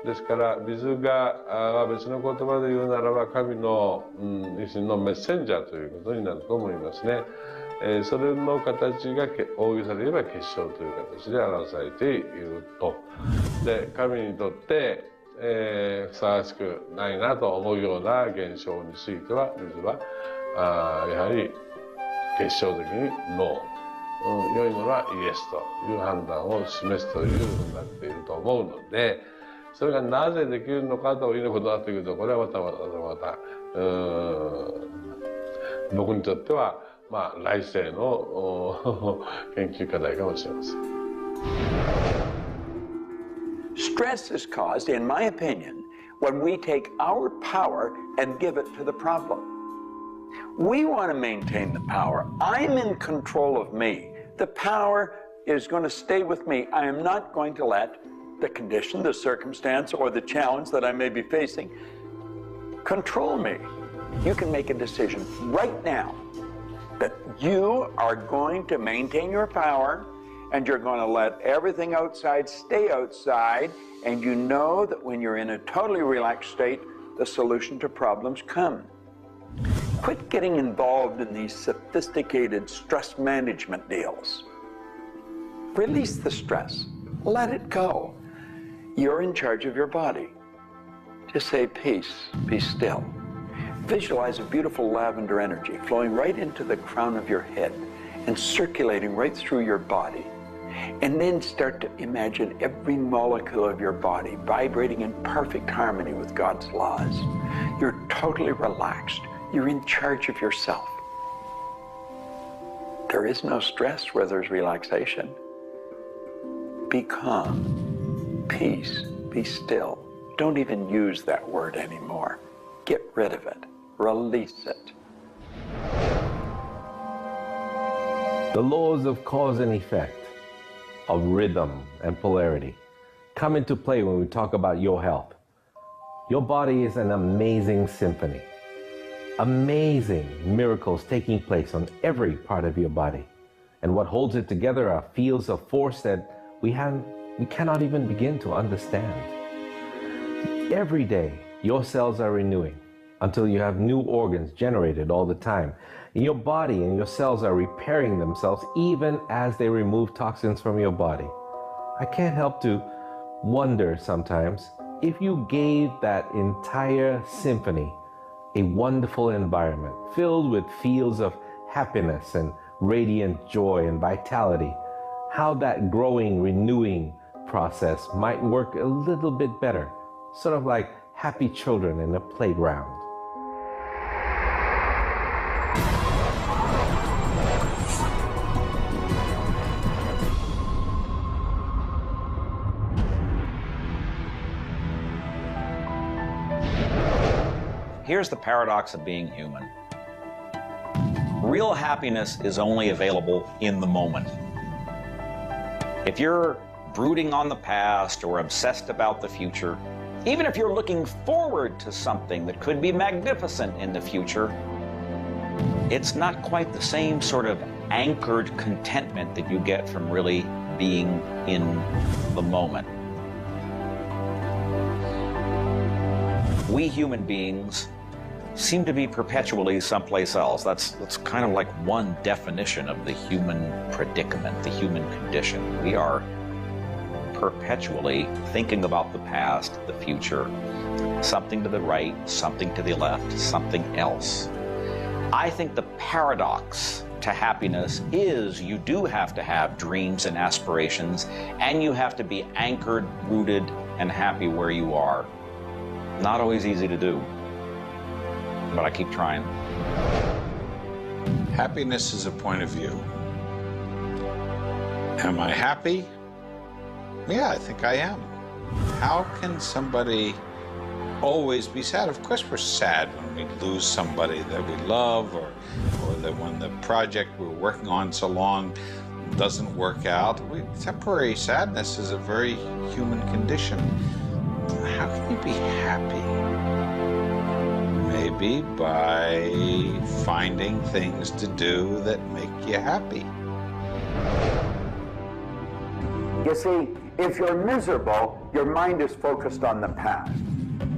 ですから水が別の言葉で言うならば神の、一種のメッセンジャーということになると思いますね。それの形が大げさで言えば結晶という形で表されていると。で神にとって、ふさわしくないなと思うような現象については水はやはり結晶的にノー、良いものはイエスという判断を示すというふうになっていると思うので、それがなぜできるのかということになってくると、これはまた僕にとっては来世の研究課題かもしれません。Stress is caused, in my opinion, when we take our power and give it to the problem. We want to maintain the power. I'm in control of me. The power is going to stay with me. I am not going to let the condition, the circumstance, or the challenge that I may be facing control me. You can make a decision right now that you are going to maintain your power and you're going to let everything outside stay outside, and you know that when you're in a totally relaxed state, the solution to problems come. Quit getting involved in these sophisticated stress management deals. Release the stress. Let it go. You're in charge of your body. Just say peace, be still. Visualize a beautiful lavender energy flowing right into the crown of your head and circulating right through your body. And then start to imagine every molecule of your body vibrating in perfect harmony with God's laws. You're totally relaxed. You're in charge of yourself. There is no stress where there's relaxation. Be calm, peace, be still. Don't even use that word anymore. Get rid of it. Release it. The laws of cause and effect, of rhythm and polarity, come into play when we talk about your health. Your body is an amazing symphony. Amazing miracles taking place on every part of your body. And what holds it together are fields of force that we cannot even begin to understand. Every day, your cells are renewing until you have new organs generated all the time. Your body and your cells are repairing themselves even as they remove toxins from your body. I can't help to wonder sometimes if you gave that entire symphony a wonderful environment filled with fields of happiness and radiant joy and vitality, how that growing, renewing process might work a little bit better, sort of like happy children in a playground. Here's the paradox of being human. Real happiness is only available in the moment. If you're brooding on the past or obsessed about the future, even if you're looking forward to something that could be magnificent in the future, it's not quite the same sort of anchored contentment that you get from really being in the moment. We human beings seem to be perpetually someplace else. That's kind of like one definition of the human predicament, the human condition. We are perpetually thinking about the past, the future, something to the right, something to the left, something else. I think the paradox to happiness is you do have to have dreams and aspirations, and you have to be anchored, rooted, and happy where you are. Not always easy to do, but I keep trying. Happiness is a point of view. Am I happy? Yeah, I think I am. How can somebody always be sad? Of course we're sad when we lose somebody that we love, or that when the project we're working on so long doesn't work out. Temporary sadness is a very human condition. How can you be happy Maybe by finding things to do that make you happy. You see, if you're miserable, your mind is focused on the past.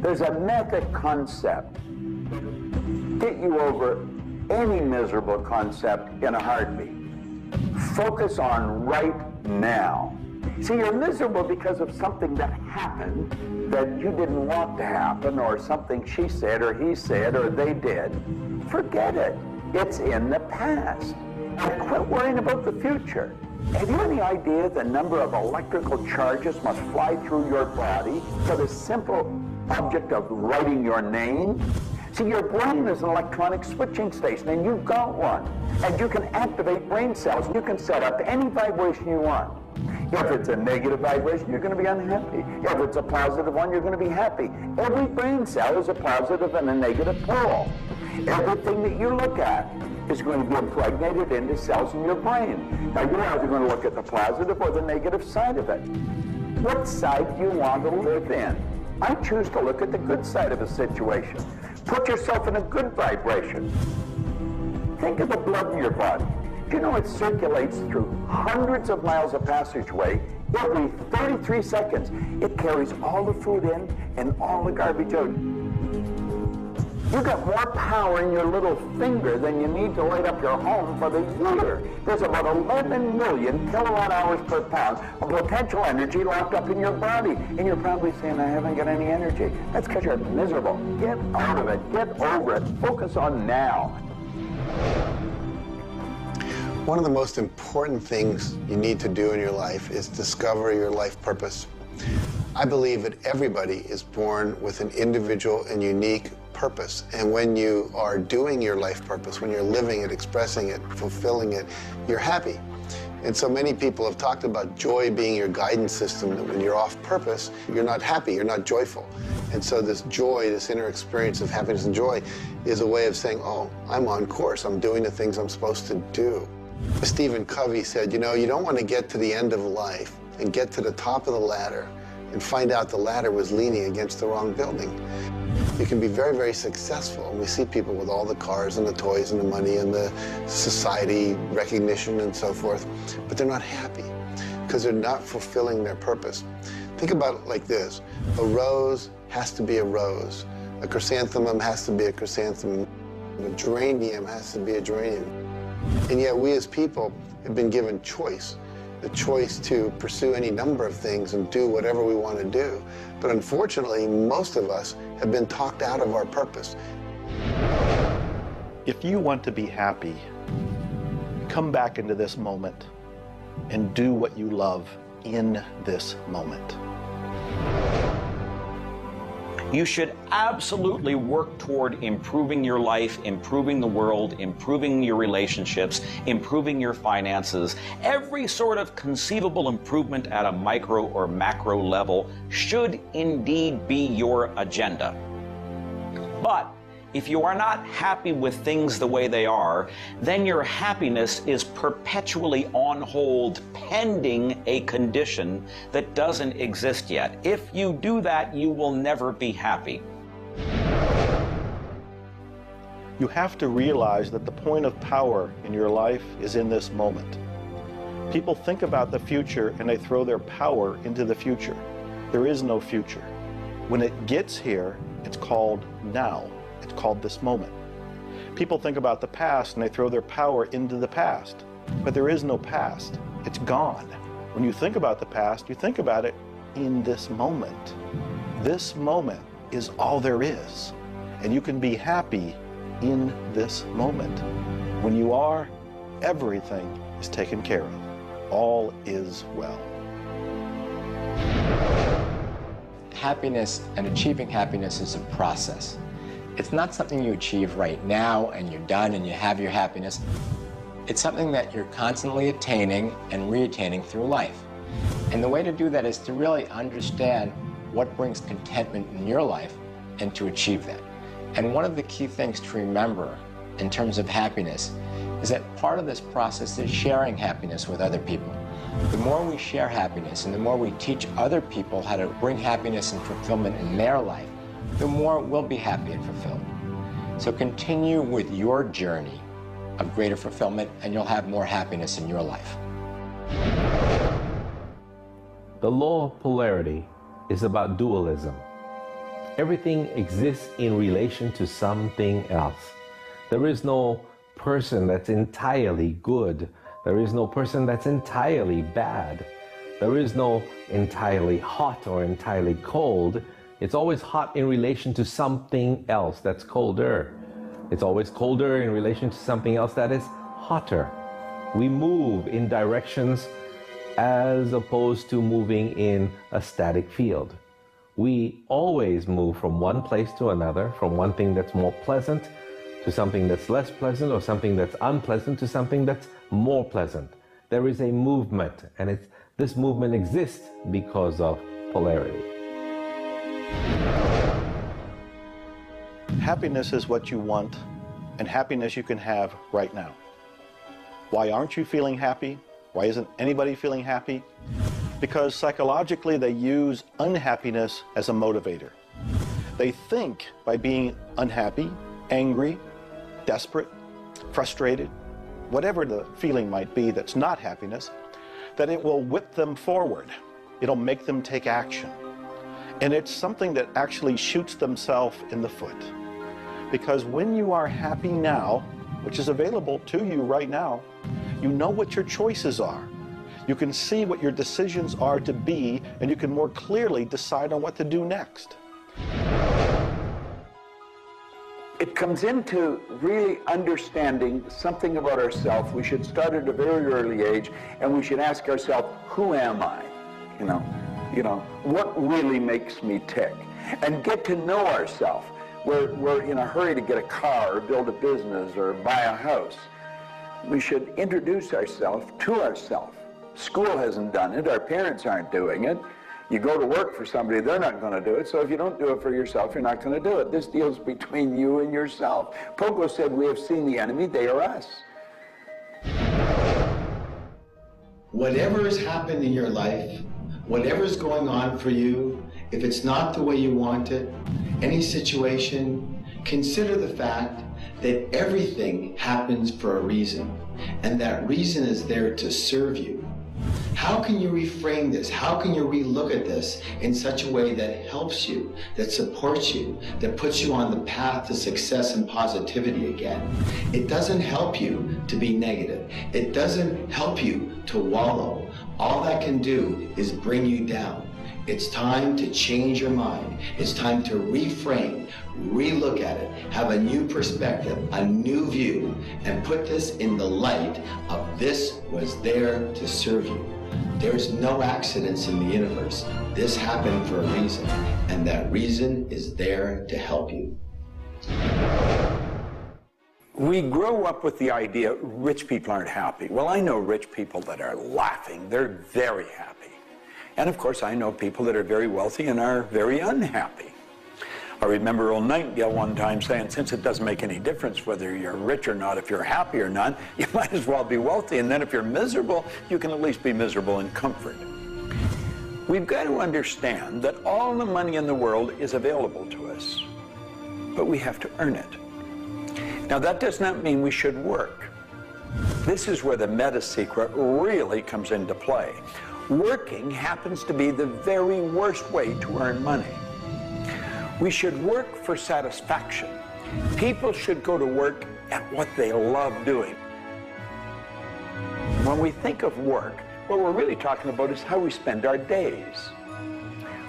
There's a method concept. Get you over any miserable concept in a heartbeat. Focus on right now. See, you're miserable because of something that happened that you didn't want to happen, or something she said or he said or they did. Forget it. It's in the past. And quit worrying about the future. Have you any idea the number of electrical charges must fly through your body for the simple object of writing your name? See, your brain is an electronic switching station, and you've got one. And you can activate brain cells. You can set up any vibration you want. If it's a negative vibration, you're going to be unhappy. If it's a positive one, you're going to be happy. Every brain cell is a positive and a negative pole. Everything that you look at is going to be impregnated into cells in your brain. Now, you're either going to look at the positive or the negative side of it. What side do you want to live in? I choose to look at the good side of a situation. Put yourself in a good vibration. Think of the blood in your body. Do you know it circulates through hundreds of miles of passageway every 33 seconds? It carries all the food in and all the garbage out. You got more power in your little finger than you need to light up your home for the year. There's about 11 million kilowatt hours per pound of potential energy locked up in your body. And you're probably saying, I haven't got any energy. That's because you're miserable. Get out of it. Get over it. Focus on now. One of the most important things you need to do in your life is discover your life purpose. I believe that everybody is born with an individual and unique purpose. And when you are doing your life purpose, when you're living it, expressing it, fulfilling it, you're happy. And so many people have talked about joy being your guidance system, that when you're off purpose, you're not happy, you're not joyful. And so this joy, this inner experience of happiness and joy is a way of saying, oh, I'm on course, I'm doing the things I'm supposed to do. Stephen Covey said, you know, you don't want to get to the end of life and get to the top of the ladder and find out the ladder was leaning against the wrong building. You can be very, very successful. And we see people with all the cars and the toys and the money and the society recognition and so forth, but they're not happy because they're not fulfilling their purpose. Think about it like this. A rose has to be a rose. A chrysanthemum has to be a chrysanthemum. A geranium has to be a geranium. And yet we as people have been given choice. The choice to pursue any number of things and do whatever we want to do. But unfortunately, most of us have been talked out of our purpose. If you want to be happy, come back into this moment and do what you love in this moment. You should absolutely work toward improving your life, improving the world, improving your relationships, improving your finances. Every sort of conceivable improvement at a micro or macro level should indeed be your agenda. But if you are not happy with things the way they are, then your happiness is perpetually on hold pending a condition that doesn't exist yet. If you do that, you will never be happy. You have to realize that the point of power in your life is in this moment. People think about the future and they throw their power into the future. There is no future. When it gets here, it's called now. It's called this moment. People think about the past and they throw their power into the past, but there is no past. It's gone. When you think about the past, you think about it in this moment. This moment is all there is, and you can be happy in this moment. When you are, everything is taken care of. All is well. Happiness and achieving happiness is a process. It's not something you achieve right now and you're done and you have your happiness. It's something that you're constantly attaining and re-attaining through life. And the way to do that is to really understand what brings contentment in your life and to achieve that. And one of the key things to remember in terms of happiness is that part of this process is sharing happiness with other people. The more we share happiness and the more we teach other people how to bring happiness and fulfillment in their life, the more we'll be happy and fulfilled. So continue with your journey of greater fulfillment, and you'll have more happiness in your life. The law of polarity is about dualism. Everything exists in relation to something else. There is no person that's entirely good. There is no person that's entirely bad. There is no entirely hot or entirely cold. It's always hot in relation to something else that's colder. It's always colder in relation to something else that is hotter. We move in directions as opposed to moving in a static field. We always move from one place to another, from one thing that's more pleasant to something that's less pleasant, or something that's unpleasant to something that's more pleasant. There is a movement, and this movement exists because of polarity. Happiness is what you want, and happiness you can have right now. Why aren't you feeling happy? Why isn't anybody feeling happy? Because psychologically they use unhappiness as a motivator. They think by being unhappy, angry, desperate, frustrated, whatever the feeling might be that's not happiness, that it will whip them forward. It'll make them take action. And it's something that actually shoots themselves in the foot. Because when you are happy now, which is available to you right now, you know what your choices are. You can see what your decisions are to be, and you can more clearly decide on what to do next. It comes into really understanding something about ourselves. We should start at a very early age, and we should ask ourselves, who am I? You know, what really makes me tick? And get to know ourselves. We're in a hurry to get a car or build a business or buy a house. We should introduce ourselves to ourselves. School hasn't done it. Our parents aren't doing it. You go to work for somebody, they're not going to do it. So if you don't do it for yourself, you're not going to do it. This deals between you and yourself. Pogo said, we have seen the enemy, they are us. Whatever has happened in your life, whatever's going on for you, if it's not the way you want it, any situation, consider the fact that everything happens for a reason, and that reason is there to serve you. How can you reframe this? How can you relook at this in such a way that helps you, that supports you, that puts you on the path to success and positivity again? It doesn't help you to be negative. It doesn't help you to wallow. All that can do is bring you down. It's time to change your mind. It's time to reframe, relook at it, have a new perspective, a new view, and put this in the light of this was there to serve you. There's no accidents in the universe. This happened for a reason, and that reason is there to help you. We grow up with the idea rich people aren't happy. Well, I know rich people that are laughing. They're very happy. And of course, I know people that are very wealthy and are very unhappy. I remember Earl Nightingale one time saying, since it doesn't make any difference whether you're rich or not, if you're happy or not, you might as well be wealthy. And then if you're miserable, you can at least be miserable in comfort. We've got to understand that all the money in the world is available to us, but we have to earn it. Now, that does not mean we should work. This is where the meta secret really comes into play. Working happens to be the very worst way to earn money. We should work for satisfaction. People should go to work at what they love doing. When we think of work, what we're really talking about is how we spend our days.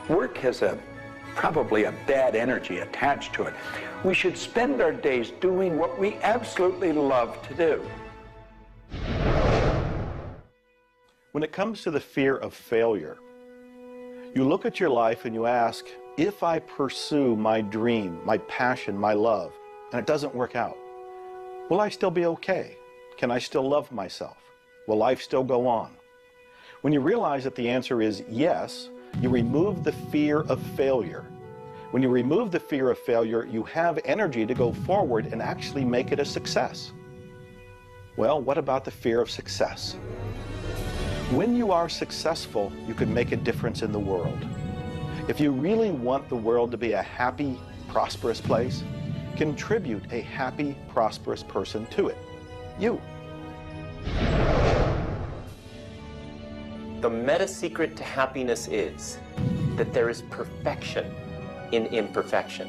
Work has probably a bad energy attached to it. We should spend our days doing what we absolutely love to do. When it comes to the fear of failure, you look at your life and you ask, if I pursue my dream, my passion, my love, and it doesn't work out, will I still be okay? Can I still love myself? Will life still go on? When you realize that the answer is yes, you remove the fear of failure. When you remove the fear of failure, you have energy to go forward and actually make it a success. Well, what about the fear of success? When you are successful, you can make a difference in the world. If you really want the world to be a happy, prosperous place, Contribute a happy, prosperous person to it. You. The meta secret to happiness is that there is perfection in imperfection.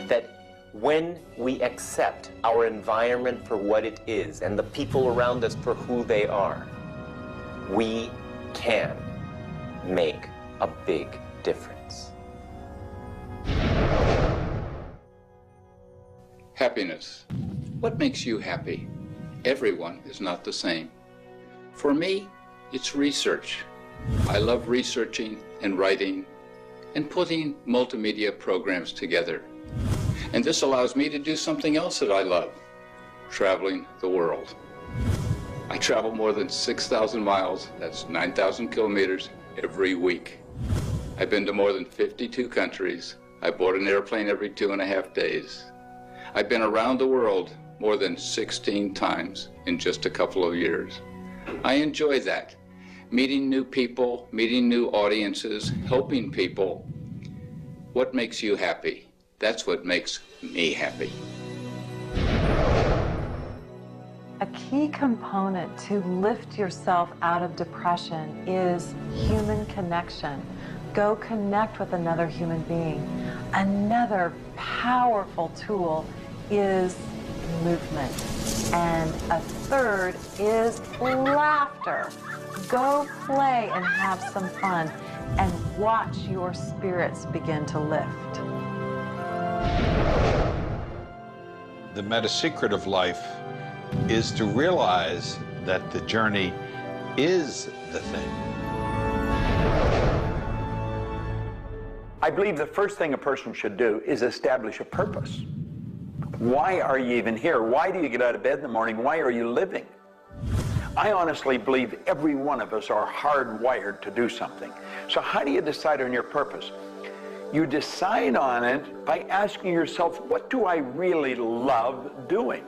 That when we accept our environment for what it is and the people around us for who they are, we can make a big difference. Happiness. What makes you happy? Everyone is not the same. For me, it's research. I love researching and writing and putting multimedia programs together. And this allows me to do something else that I love, traveling the world. I travel more than 6,000 miles, that's 9,000 kilometers, every week. I've been to more than 52 countries. I board an airplane every 2.5 days. I've been around the world more than 16 times in just a couple of years. I enjoy that. Meeting new people, meeting new audiences, helping people. What makes you happy? That's what makes me happy. A key component to lift yourself out of depression is human connection. Go connect with another human being. Another powerful tool is movement. And a third is laughter. Go play and have some fun and watch your spirits begin to lift. The meta secret of life is to realize that the journey is the thing. I believe the first thing a person should do is establish a purpose. Why are you even here? Why do you get out of bed in the morning? Why are you living? I honestly believe every one of us are hardwired to do something. So how do you decide on your purpose? You decide on it by asking yourself, what do I really love doing?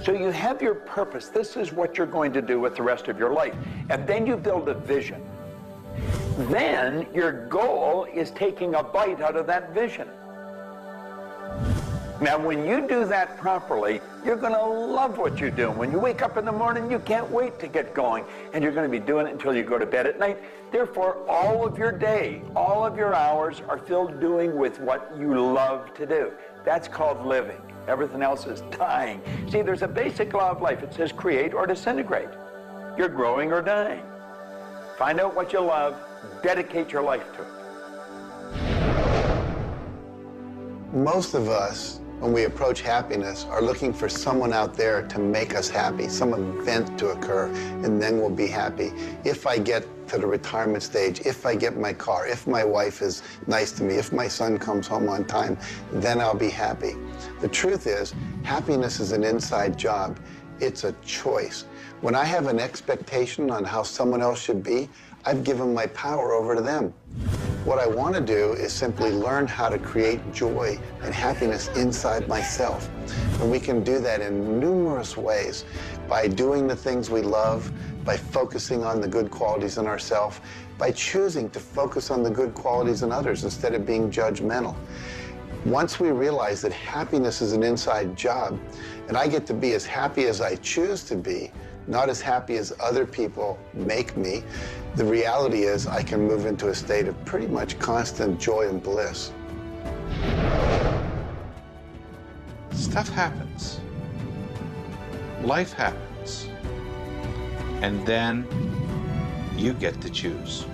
So you have your purpose. This is what you're going to do with the rest of your life. And then you build a vision. Then your goal is taking a bite out of that vision. Now, when you do that properly, you're going to love what you do. When you wake up in the morning, you can't wait to get going, and you're going to be doing it until you go to bed at night. Therefore, all of your day, all of your hours are filled doing with what you love to do. That's called living. Everything else is dying. See, there's a basic law of life. It says create or disintegrate. You're growing or dying. Find out what you love, dedicate your life to it. Most of us, when we approach happiness, are looking for someone out there to make us happy, some event to occur, and then we'll be happy. If I get to the retirement stage, if I get my car, if my wife is nice to me, if my son comes home on time, then I'll be happy. The truth is, happiness is an inside job. It's a choice. When I have an expectation on how someone else should be, I've given my power over to them. What I want to do is simply learn how to create joy and happiness inside myself. And we can do that in numerous ways, by doing the things we love, by focusing on the good qualities in ourselves, by choosing to focus on the good qualities in others instead of being judgmental. Once we realize that happiness is an inside job, and I get to be as happy as I choose to be, not as happy as other people make me, the reality is I can move into a state of pretty much constant joy and bliss. Stuff happens. Life happens. And then you get to choose.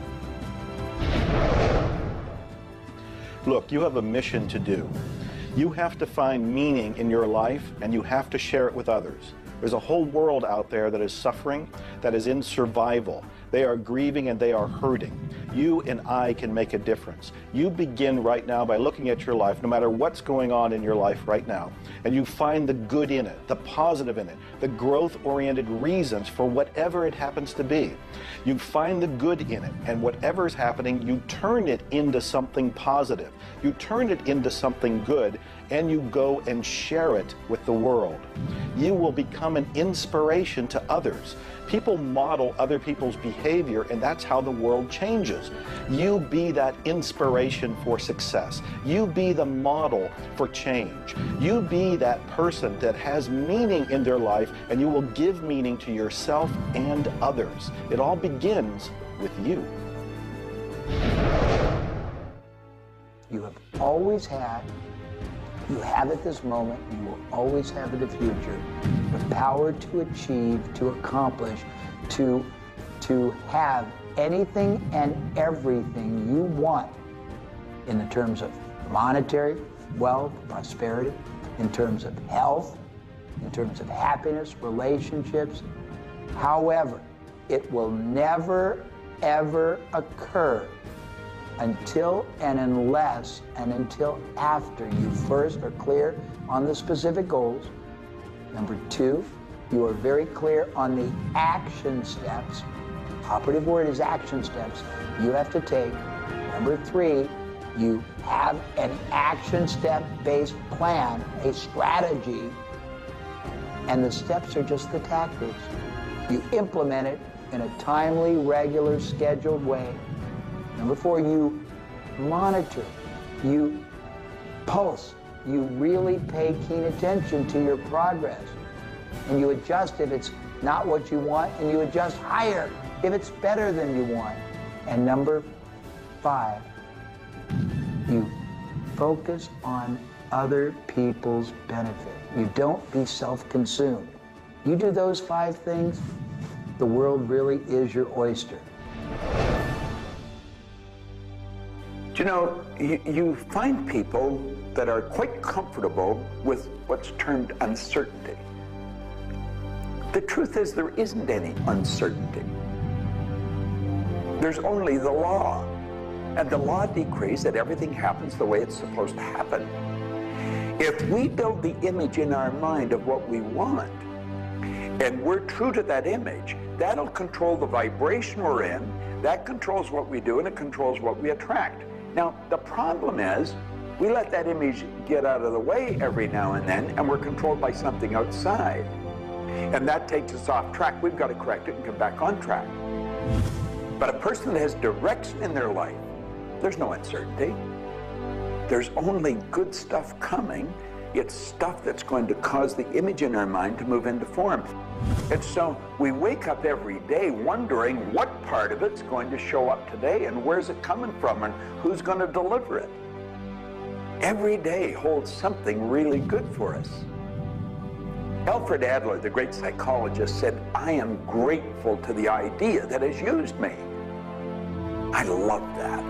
Look, you have a mission to do. You have to find meaning in your life, and you have to share it with others. There's a whole world out there that is suffering, that is in survival. They are grieving and they are hurting. You and I can make a difference. You begin right now by looking at your life, no matter what's going on in your life right now, and you find the good in it, the positive in it, the growth-oriented reasons for whatever it happens to be. You find the good in it, and whatever's happening, you turn it into something positive. You turn it into something good, and you go and share it with the world. You will become an inspiration to others. People model other people's behavior behavior, and that's how the world changes. You be that inspiration for success. You be the model for change. You be that person that has meaning in their life, and you will give meaning to yourself and others. It all begins with you. You have always had, you have at this moment, you will always have in the future, the power to achieve, to accomplish, to have anything and everything you want in the terms of monetary, wealth, prosperity, in terms of health, in terms of happiness, relationships. However, it will never, ever occur until and unless and until after you first are clear on the specific goals. Number two, you are very clear on the action steps. Operative word is action steps you have to take. Number three, you have an action step-based plan, a strategy, and the steps are just the tactics. You implement it in a timely, regular, scheduled way. Number four, you monitor, you pulse, you really pay keen attention to your progress. And you adjust if it's not what you want, and you adjust higher if it's better than you want. And number five, you focus on other people's benefit. You don't be self-consumed. You do those five things, the world really is your oyster. You know, you find people that are quite comfortable with what's termed uncertainty. The truth is there isn't any uncertainty. There's only the law. And the law decrees that everything happens the way it's supposed to happen. If we build the image in our mind of what we want, and we're true to that image, that'll control the vibration we're in, that controls what we do, and it controls what we attract. Now, the problem is, we let that image get out of the way every now and then, and we're controlled by something outside. And that takes us off track. We've got to correct it and come back on track. But a person that has direction in their life, there's no uncertainty. There's only good stuff coming. It's stuff that's going to cause the image in our mind to move into form. And so we wake up every day wondering what part of it's going to show up today and where's it coming from and who's going to deliver it. Every day holds something really good for us. Alfred Adler, the great psychologist, said, "I am grateful to the idea that has used me." I love that.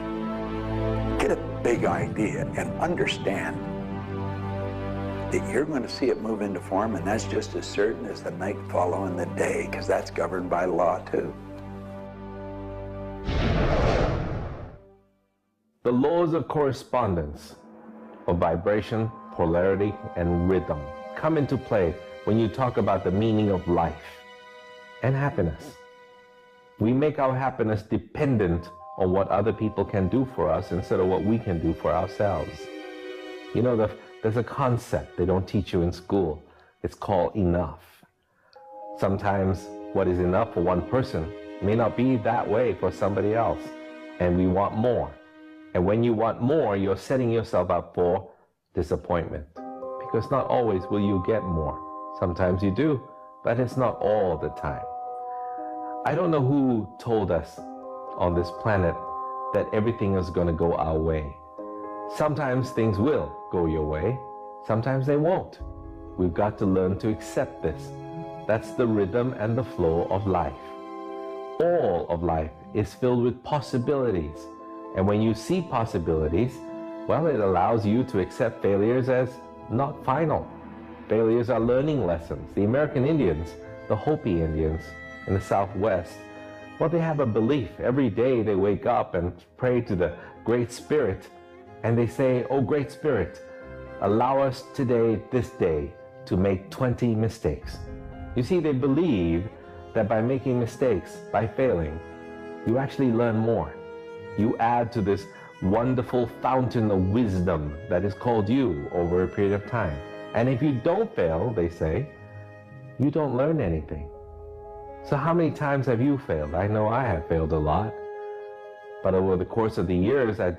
Get a big idea and understand that you're going to see it move into form, and that's just as certain as the night following the day, because that's governed by law too. The laws of correspondence, of vibration, polarity, and rhythm come into play when you talk about the meaning of life and happiness. We make our happiness dependent on what other people can do for us instead of what we can do for ourselves. You know, there's a concept they don't teach you in school. It's called enough. Sometimes what is enough for one person may not be that way for somebody else, and we want more. And when you want more, you're setting yourself up for disappointment, because not always will you get more. Sometimes you do, but it's not all the time. I don't know who told us on this planet that everything is going to go our way. Sometimes things will go your way, sometimes they won't. We've got to learn to accept this. That's the rhythm and the flow of life. All of life is filled with possibilities. And when you see possibilities, well, it allows you to accept failures as not final. Failures are learning lessons. The American Indians, the Hopi Indians in the Southwest, well, they have a belief. Every day they wake up and pray to the Great Spirit, and they say, "Oh, Great Spirit, allow us today, this day, to make 20 mistakes." You see, they believe that by making mistakes, by failing, you actually learn more. You add to this wonderful fountain of wisdom that is called you over a period of time. And if you don't fail, they say, you don't learn anything. So how many times have you failed? I know I have failed a lot. But over the course of the years, I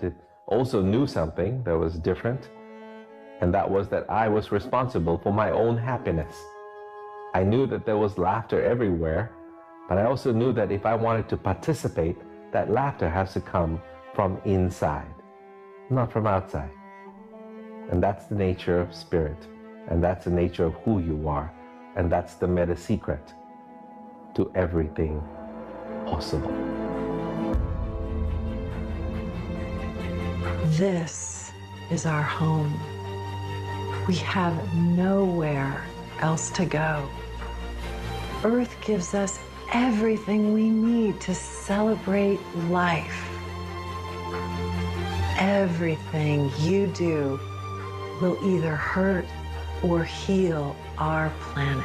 also knew something that was different. And that was that I was responsible for my own happiness. I knew that there was laughter everywhere, but I also knew that if I wanted to participate, that laughter has to come from inside, not from outside. And that's the nature of spirit, and that's the nature of who you are, and that's the meta secret to everything possible. This is our home. We have nowhere else to go. Earth gives us everything we need to celebrate life. Everything you do will either hurt or heal our planet.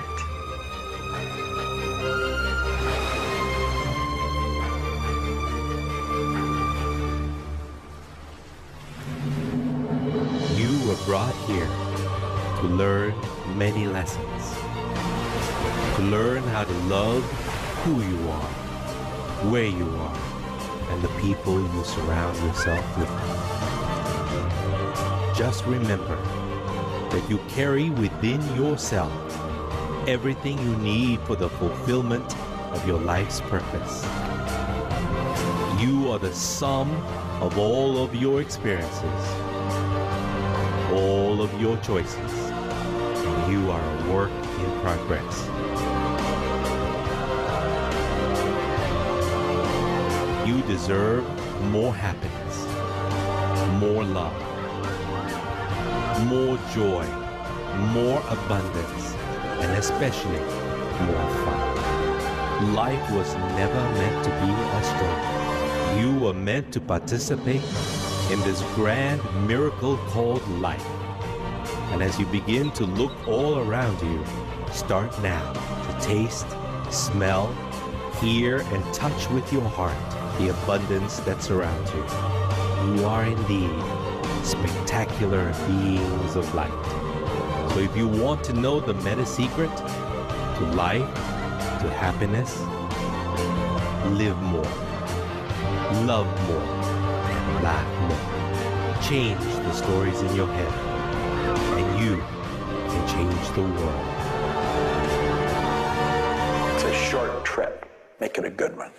You were brought here to learn many lessons. To learn how to love who you are, where you are, and the people you surround yourself with. Just remember that you carry within yourself everything you need for the fulfillment of your life's purpose. You are the sum of all of your experiences, all of your choices, and you are a work in progress. You deserve more happiness, more love, more joy, more abundance, and especially more fun. Life was never meant to be a struggle. You were meant to participate in this grand miracle called life. And as you begin to look all around you, start now to taste, smell, hear, and touch with your heart the abundance that surrounds you. You are indeed spectacular beings of light. So if you want to know the meta secret to life, to happiness, live more, love more, and laugh more. Change the stories in your head, and you can change the world. It's a short trip. Make it a good one.